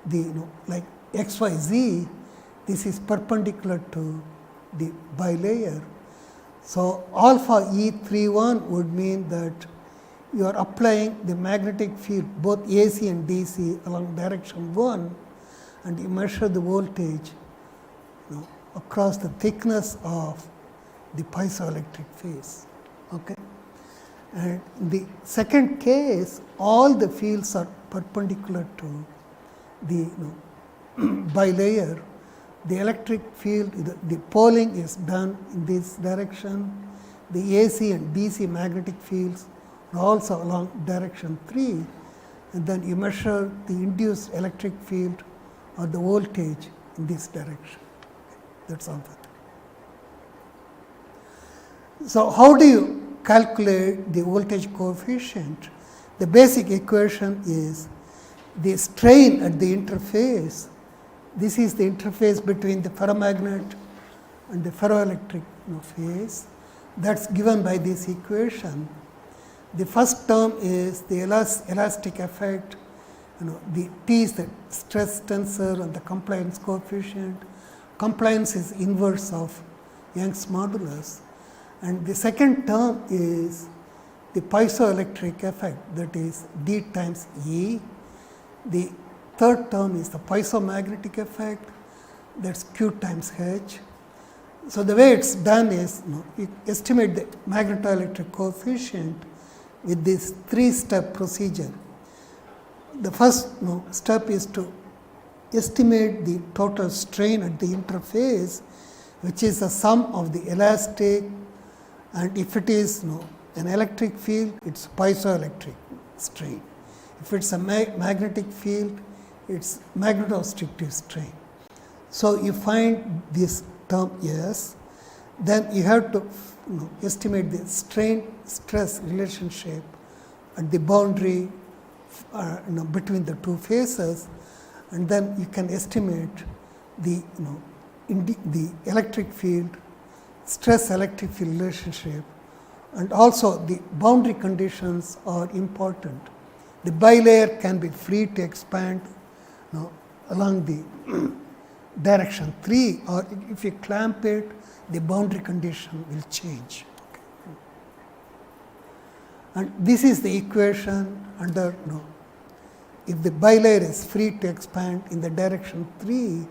the like XYZ, this is perpendicular to the bilayer. So, alpha E31 would mean that you are applying the magnetic field both AC and DC along direction 1, and you measure the voltage across the thickness of the piezoelectric phase. Okay? And in the second case, all the fields are perpendicular to the bilayer. The electric field, the poling is done in this direction. The AC and DC magnetic fields are also along direction 3, and then you measure the induced electric field or the voltage in this direction. That is all that. So, how do you calculate the voltage coefficient? The basic equation is the strain at the interface. This is the interface between the ferromagnet and the ferroelectric phase. That is given by this equation. The first term is the elastic effect. The T is the stress tensor and the compliance coefficient. Compliance is inverse of Young's modulus. And the second term is the piezoelectric effect, that is D times E. The third term is the piezomagnetic effect, that is Q times H. So, the way it is done is you estimate the magnetoelectric coefficient with this 3-step procedure. The first step is to estimate the total strain at the interface, which is the sum of the elastic, and if it is an electric field, it is piezoelectric strain. If it is a magnetic field, it is magnetostrictive strain. So, you find this term S, then you have to estimate the strain stress relationship at the boundary between the two phases, and then you can estimate the the electric field, stress electric field relationship, and also the boundary conditions are important. The bilayer can be free to expand along the direction 3, or if you clamp it, the boundary condition will change. Okay. And this is the equation under if the bilayer is free to expand in the direction 3,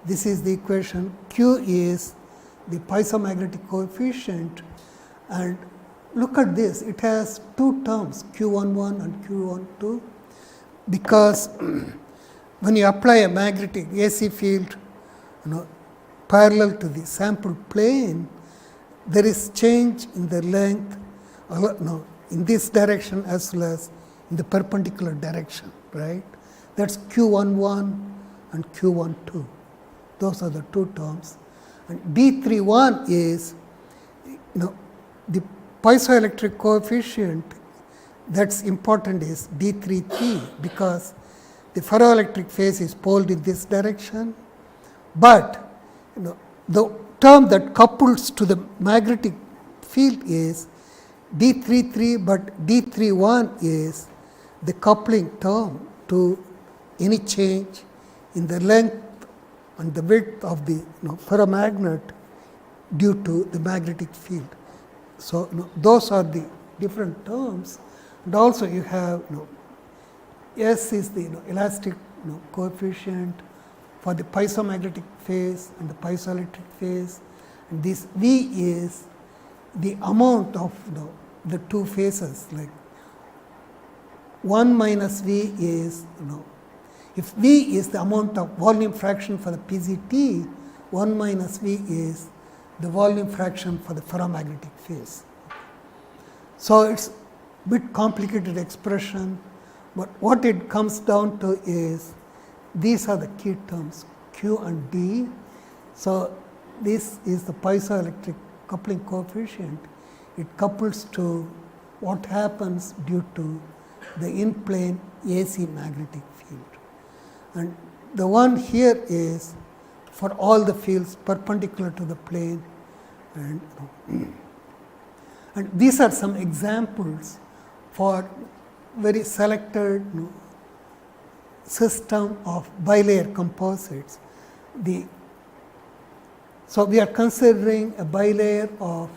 this is the equation. Q is the piezomagnetic coefficient, and look at this, it has two terms, Q11 and Q12, because when you apply a magnetic AC field parallel to the sample plane, there is change in the length in this direction as well as in the perpendicular direction, right. That is Q11 and Q12. Those are the two terms. And D31 is the piezoelectric coefficient that is important is D33, because the ferroelectric phase is poled in this direction, but the term that couples to the magnetic field is D33, but D31 is the coupling term to any change in the length and the width of the ferromagnet due to the magnetic field. So, those are the different terms, and also you have S is the elastic coefficient for the piezomagnetic phase and the piezoelectric phase, and this V is the amount of the two phases, like 1 minus V is if V is the amount of volume fraction for the PZT, 1 minus V is the volume fraction for the ferromagnetic phase. So, it is a bit complicated expression, but what it comes down to is these are the key terms Q and D. So, this is the piezoelectric coupling coefficient. It couples to what happens due to the in-plane AC magnetic field. And the one here is for all the fields perpendicular to the plane, and these are some examples for very selected system of bilayer composites. The So, we are considering a bilayer of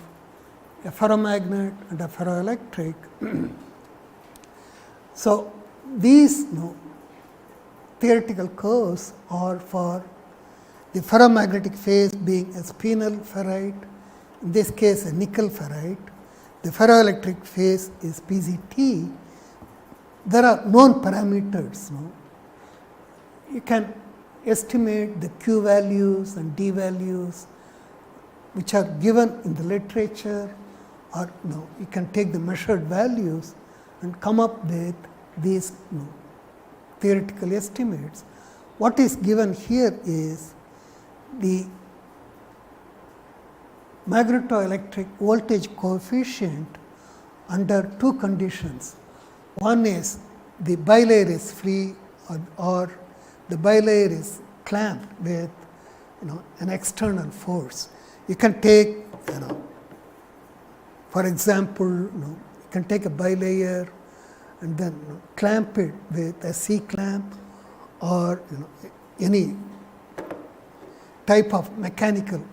a ferromagnet and a ferroelectric. So, these theoretical curves are for the ferromagnetic phase being a spinel ferrite, in this case a nickel ferrite. The ferroelectric phase is PZT. There are known parameters. You can estimate the Q values and D values which are given in the literature, or you can take the measured values and come up with these theoretical estimates. What is given here is the magnetoelectric voltage coefficient under two conditions. One is the bilayer is free, or the bilayer is clamped with an external force. You can take for example, you can take a bilayer and then clamp it with a C clamp, or any type of mechanical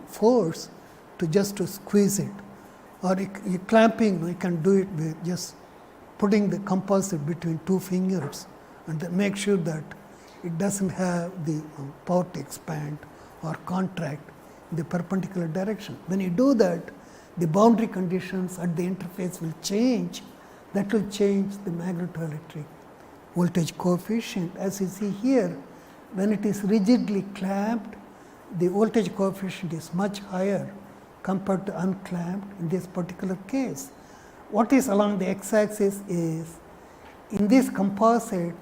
force to squeeze it, or you clamping, you can do it with just putting the composite between two fingers and then make sure that it doesn't have the power to expand or contract in the perpendicular direction. When you do that, the boundary conditions at the interface will change. That will change the magnetoelectric voltage coefficient. As you see here, when it is rigidly clamped, the voltage coefficient is much higher compared to unclamped in this particular case. What is along the x-axis is, in this composite,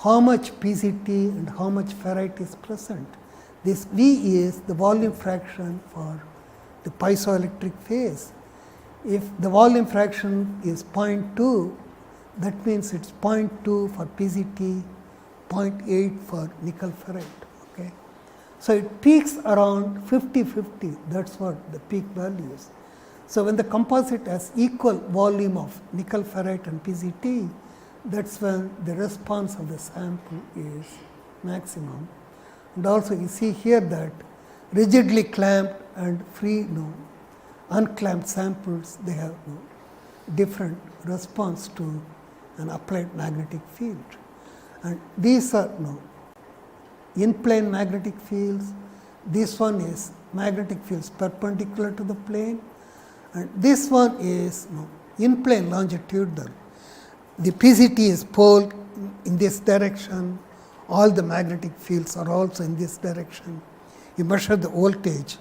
how much PZT and how much ferrite is present. This V is the volume fraction for the piezoelectric phase. If the volume fraction is 0.2, that means it is 0.2 for PZT, 0.8 for nickel ferrite. Okay. So, it peaks around 50-50, that is what the peak value is. So, when the composite has equal volume of nickel ferrite and PZT, that is when the response of the sample is maximum. And also you see here that rigidly clamped and free unclamped samples, they have different response to an applied magnetic field. And these are in plane magnetic fields. This one is magnetic fields perpendicular to the plane, and this one is in plane longitudinal. The PZT is poled in this direction, all the magnetic fields are also in this direction. You measure the voltage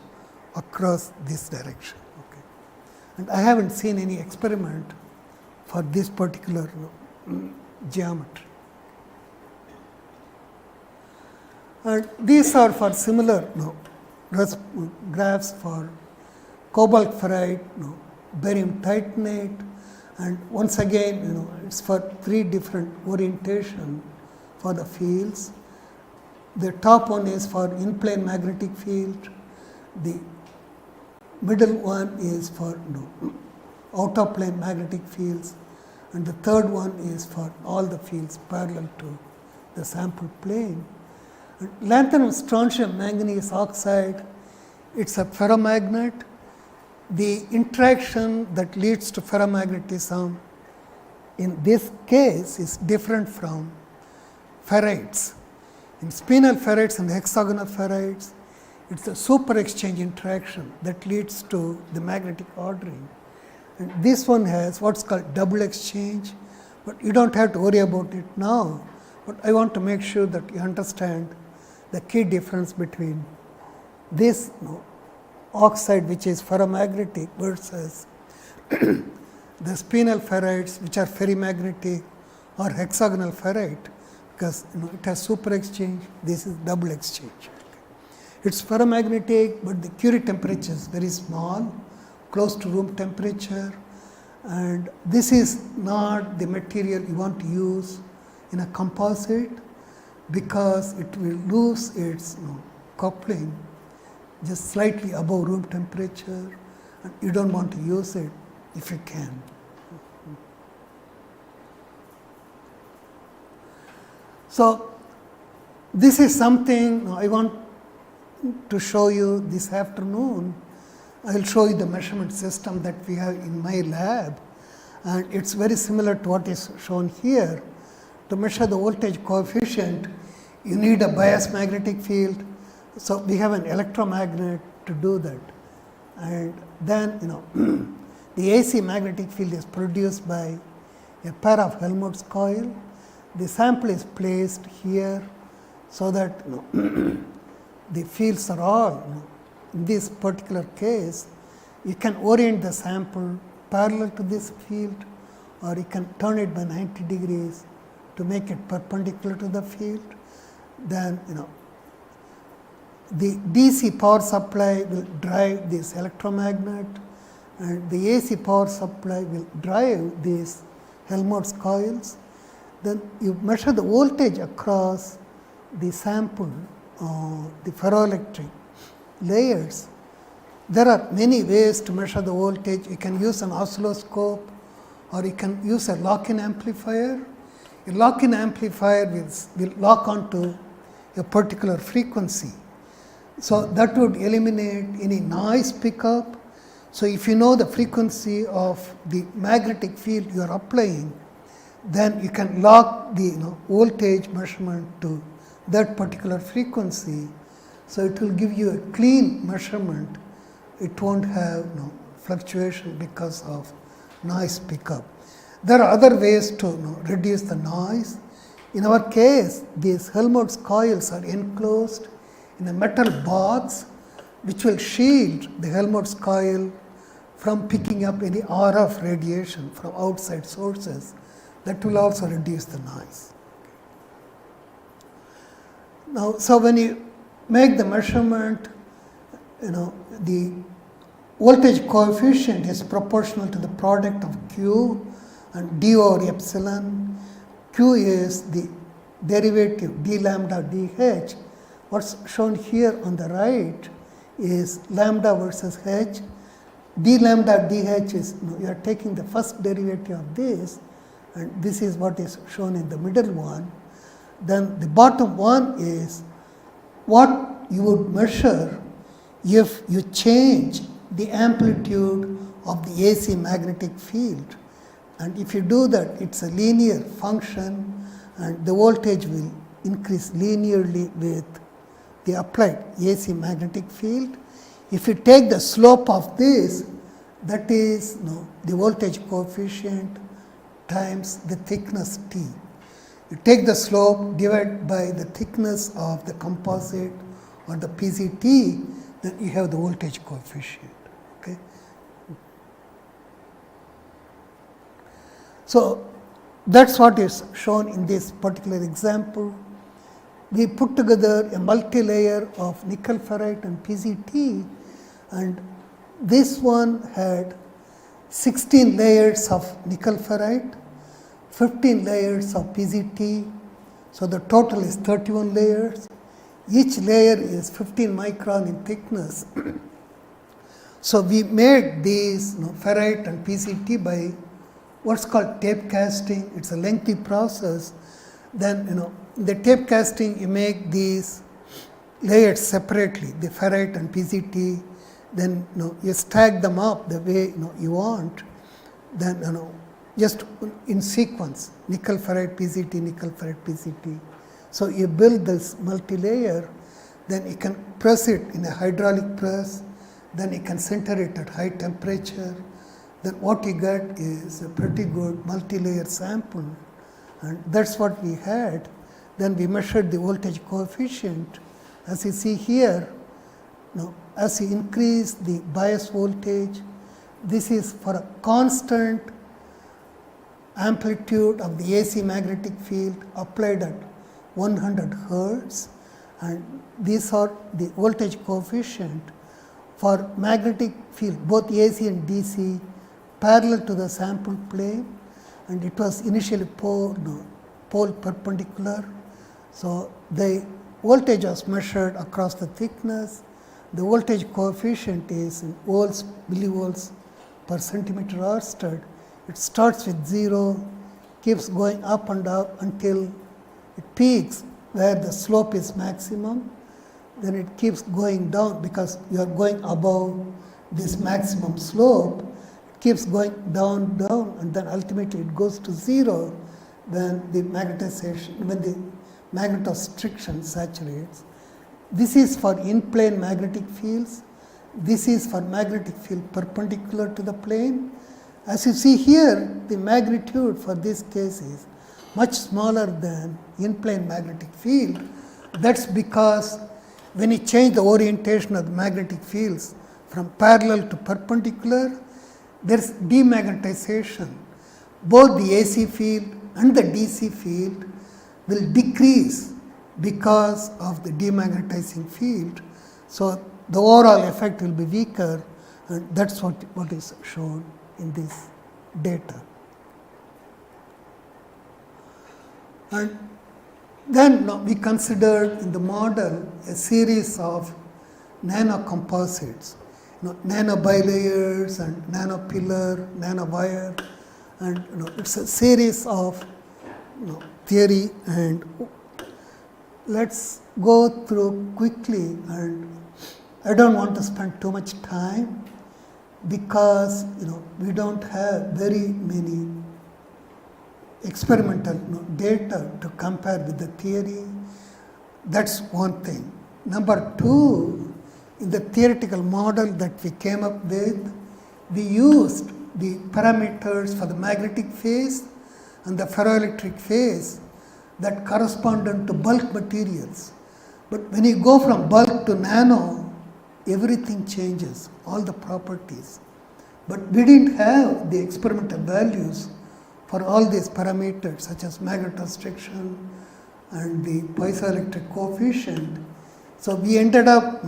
across this direction. Okay. And I haven't seen any experiment for this particular geometry. And these are for similar graphs for cobalt ferrite, barium titanate, and once again it's for three different orientation for the fields. The top one is for in-plane magnetic field, the middle one is for out-of-plane magnetic fields, and the third one is for all the fields parallel to the sample plane. And lanthanum strontium manganese oxide, it's a ferromagnet. The interaction that leads to ferromagnetism in this case is different from ferrites. In spinel ferrites and hexagonal ferrites, it's a super exchange interaction that leads to the magnetic ordering. And this one has what's called double exchange, but you don't have to worry about it now. But I want to make sure that you understand the key difference between this oxide, which is ferromagnetic, versus the spinel ferrites, which are ferrimagnetic, or hexagonal ferrite, because it has super exchange, this is double exchange. It's ferromagnetic, but the Curie temperature is very small, close to room temperature, and this is not the material you want to use in a composite, because it will lose its coupling just slightly above room temperature, and you don't want to use it if you can. So, this is something I want to show you this afternoon, I will show you the measurement system that we have in my lab, and it's very similar to what is shown here. To measure the voltage coefficient, you need a bias magnetic field. So we have an electromagnet to do that, and then the AC magnetic field is produced by a pair of Helmholtz coil. The sample is placed here so that the fields are all, in this particular case, you can orient the sample parallel to this field, or you can turn it by 90 degrees to make it perpendicular to the field. Then the DC power supply will drive this electromagnet, and the AC power supply will drive these Helmholtz coils. Then you measure the voltage across the sample, the ferroelectric layers. There are many ways to measure the voltage. You can use an oscilloscope, or you can use a lock-in amplifier. A lock-in amplifier will lock onto a particular frequency. So that would eliminate any noise pickup. So if you know the frequency of the magnetic field you are applying, then you can lock the voltage measurement to that particular frequency. So it will give you a clean measurement. It won't have fluctuation because of noise pickup. There are other ways to reduce the noise. In our case, these Helmholtz coils are enclosed in a metal box which will shield the Helmholtz coil from picking up any RF radiation from outside sources. That will also reduce the noise. Now, so when you make the measurement, the voltage coefficient is proportional to the product of Q and d over epsilon. Q is the derivative d lambda dh. What's shown here on the right is lambda versus h. D lambda dh is, you are taking the first derivative of this, and this is what is shown in the middle one. Then the bottom one is what you would measure if you change the amplitude of the AC magnetic field. And if you do that, it's a linear function, and the voltage will increase linearly with the applied AC magnetic field. If you take the slope of this, that is the voltage coefficient times the thickness T. You take the slope, divide by the thickness of the composite or the PZT, then you have the voltage coefficient. Okay. So that's what is shown in this particular example. We put together a multi-layer of nickel ferrite and PZT, and this one had 16 layers of nickel ferrite, 15 layers of PZT, so the total is 31 layers. Each layer is 15 micron in thickness. So we made these ferrite and PZT by what's called tape casting. It's a lengthy process. Then in the tape casting you make these layers separately, the ferrite and PZT. Then you stack them up the way you want. Then just in sequence, nickel ferrite PZT, nickel ferrite PZT. So you build this multi-layer, then you can press it in a hydraulic press, then you can center it at high temperature. Then what you get is a pretty good multi-layer sample, and that's what we had. Then we measured the voltage coefficient. As you see here, as you increase the bias voltage, this is for a constant amplitude of the AC magnetic field applied at 100 hertz, and these are the voltage coefficient for magnetic field, both AC and DC, parallel to the sample plane, and it was initially pole perpendicular. So the voltage was measured across the thickness. The voltage coefficient is in volts, millivolts per centimeter Oersted. It starts with 0, keeps going up and up until it peaks where the slope is maximum. then it keeps going down because you are going above this maximum slope. It keeps going down, down, and then ultimately it goes to zero when the magnetization, when the magnetostriction saturates. This is for in-plane magnetic fields. This is for magnetic field perpendicular to the plane. As you see here, the magnitude for this case is much smaller than in-plane magnetic field. That's because when you change the orientation of the magnetic fields from parallel to perpendicular, there is demagnetization. Both the AC field and the DC field will decrease because of the demagnetizing field. So the overall effect will be weaker, and that's what is shown in this data. And then we considered in the model a series of nano-composites, nano bilayers and nano pillar, nano wire, and it's a series of theory. And let's go through quickly, and I don't want to spend too much time because we don't have very many experimental data to compare with the theory. That's one thing. Number two, in the theoretical model that we came up with, we used the parameters for the magnetic phase and the ferroelectric phase that corresponded to bulk materials. But when you go from bulk to nano, everything changes, all the properties. But we didn't have the experimental values for all these parameters such as magnetostriction and the piezoelectric coefficient. So we ended up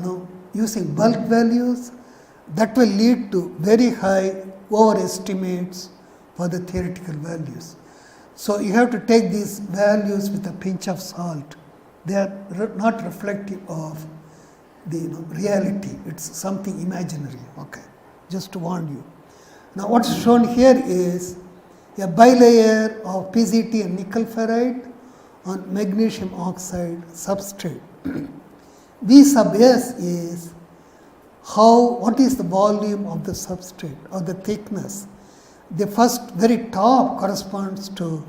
using bulk values that will lead to very high overestimates for the theoretical values. So you have to take these values with a pinch of salt. They are not reflective of the reality. It's something imaginary. Okay, just to warn you. Now what's shown here is a bilayer of PZT and nickel ferrite on magnesium oxide substrate. V sub S is what is the volume of the substrate or the thickness. The first very top corresponds to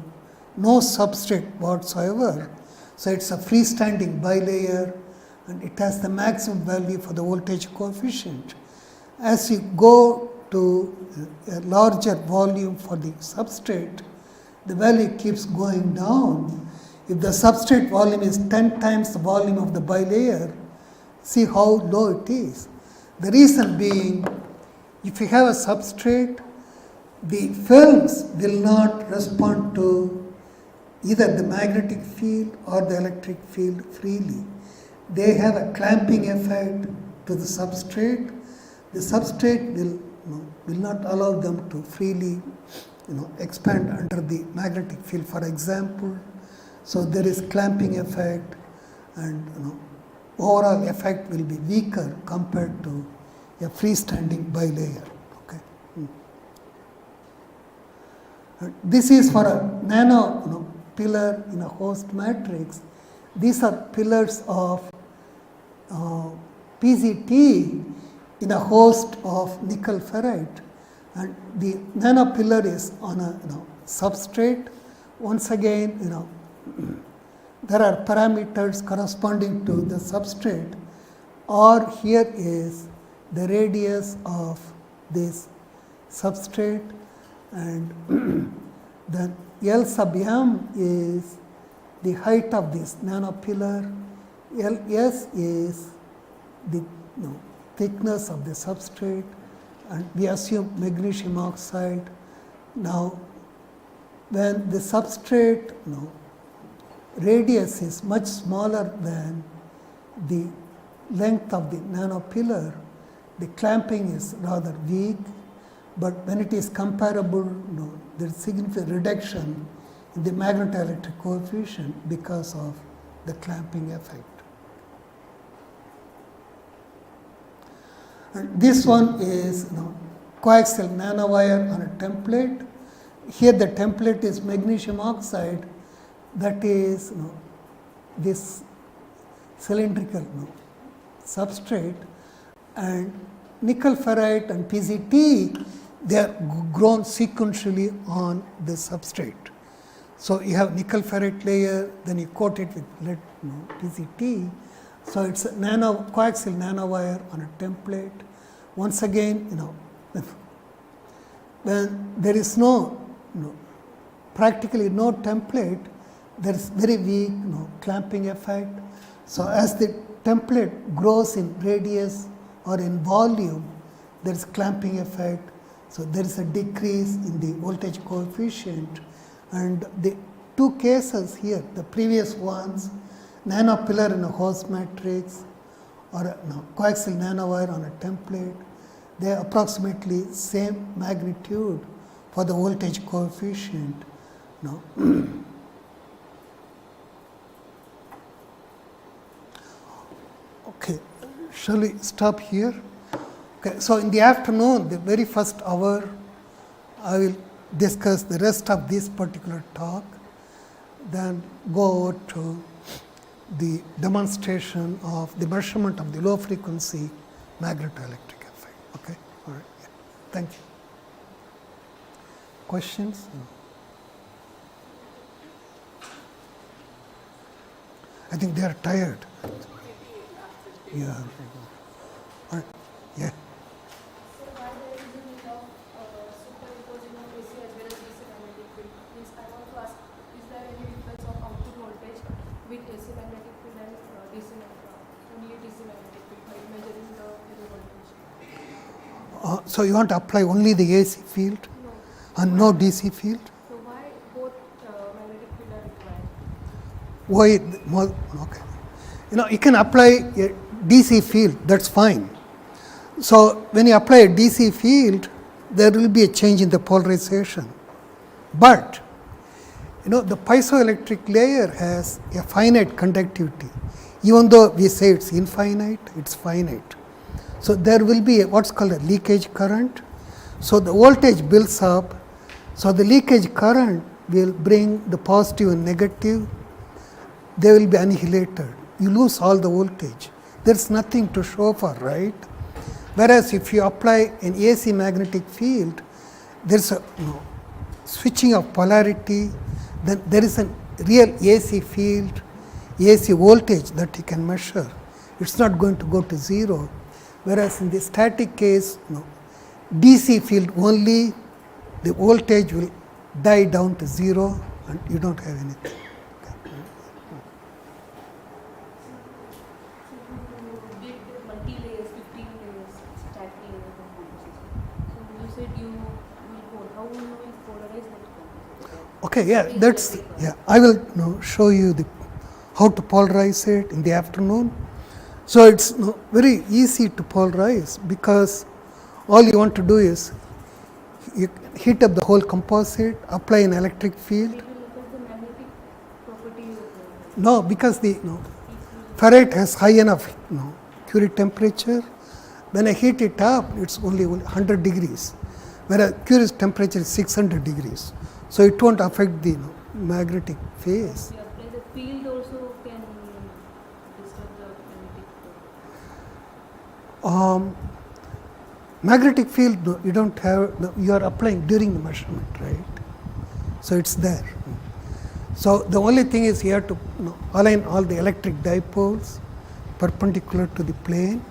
no substrate whatsoever. So it's a freestanding bilayer and it has the maximum value for the voltage coefficient. As you go to a larger volume for the substrate, the value keeps going down. If the substrate volume is 10 times the volume of the bilayer, see how low it is. The reason being, if you have a substrate, the films will not respond to either the magnetic field or the electric field freely. They have a clamping effect to the substrate. The substrate will not allow them to freely expand under the magnetic field, for example. So there is clamping effect, and overall effect will be weaker compared to a freestanding bilayer. Okay. This is for a nano pillar in a host matrix. These are pillars of PZT in a host of nickel ferrite, and the nano pillar is on a substrate. Once again, there are parameters corresponding to the substrate, or here is the radius of this substrate, and then L sub m is the height of this nano pillar. Ls is the thickness of the substrate, and we assume magnesium oxide. Now, when the substrate radius is much smaller than the length of the nano pillar, the clamping is rather weak, but when it is comparable, there is significant reduction in the magnetoelectric coefficient because of the clamping effect. And this one is coaxial nanowire on a template. Here the template is magnesium oxide, that is this cylindrical substrate, and nickel ferrite and PZT, they are grown sequentially on the substrate. So you have nickel ferrite layer, then you coat it with lead, PZT. So it's a coaxial nanowire on a template. Once again, when there is practically no template, there is very weak clamping effect. So as the template grows in radius or in volume, there is clamping effect. So there is a decrease in the voltage coefficient. And the two cases here, the previous ones, nanopillar in a Hose matrix or a coaxial nanowire on a template, they are approximately same magnitude for the voltage coefficient. Okay, shall we stop here? Okay, so in the afternoon, the very first hour, I will discuss the rest of this particular talk, then go over to the demonstration of the measurement of the low frequency magnetoelectric effect. Okay, all right, yeah. Thank you. Questions? I think they are tired. Yeah. All right. Yeah. So why there is a need of superimposing of AC as well as DC magnetic field? Means I want to ask, is there any difference of output voltage with AC magnetic field and only DC magnetic field by measuring the voltage? So you want to apply only the AC field No. and no DC field? So why both magnetic field are required? Why? Okay. You can apply a DC field, that's fine. So when you apply a DC field, there will be a change in the polarization. But, the piezoelectric layer has a finite conductivity. Even though we say it's infinite, it's finite. So there will be what's called a leakage current. So the voltage builds up. So the leakage current will bring the positive and negative. They will be annihilated. You lose all the voltage. There's nothing to show for, right? Whereas if you apply an AC magnetic field, there's a switching of polarity, then there is a real AC field, AC voltage that you can measure. It's not going to go to zero. Whereas in the static case, DC field only, the voltage will die down to zero and you don't have anything. Did multi-layers, 15 layers, stacking composites. So you said you will how will you polarize that composite? Okay, I will show you how to polarize it in the afternoon. So it's very easy to polarize because all you want to do is you heat up the whole composite, apply an electric field. It will affect the magnetic properties of the No, because the ferrite has high enough Curie temperature. When I heat it up, it's only 100 degrees, whereas Curie's temperature is 600 degrees. So it won't affect the magnetic phase. If you apply the field also can disturb the magnetic Magnetic field, you don't have, you are applying during the measurement, right? So it's there. So the only thing is you have to align all the electric dipoles perpendicular to the plane.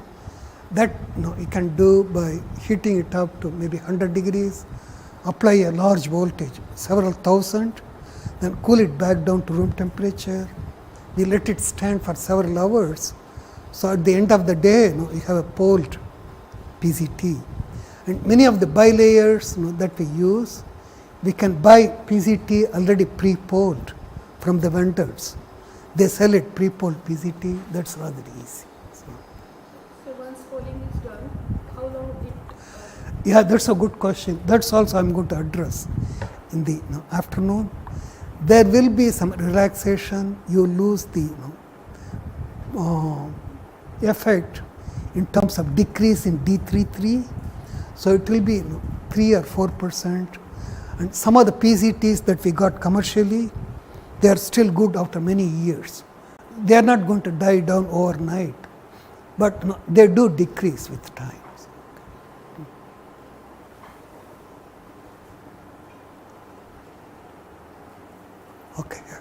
That you can do by heating it up to maybe 100 degrees, apply a large voltage, several thousand, then cool it back down to room temperature. We let it stand for several hours. So at the end of the day, you have a poled PZT. And many of the bilayers that we use, we can buy PZT already pre-poled from the vendors. They sell it pre-poled PZT, that's rather easy. So once polling is done, how long it Yeah, that's a good question. That's also I'm going to address in the afternoon. There will be some relaxation. You lose the effect in terms of decrease in D33. So it will be 3 or 4%. And some of the PZTs that we got commercially, they are still good after many years. They are not going to die down overnight. but no, they do decrease with time. Okay. Yeah.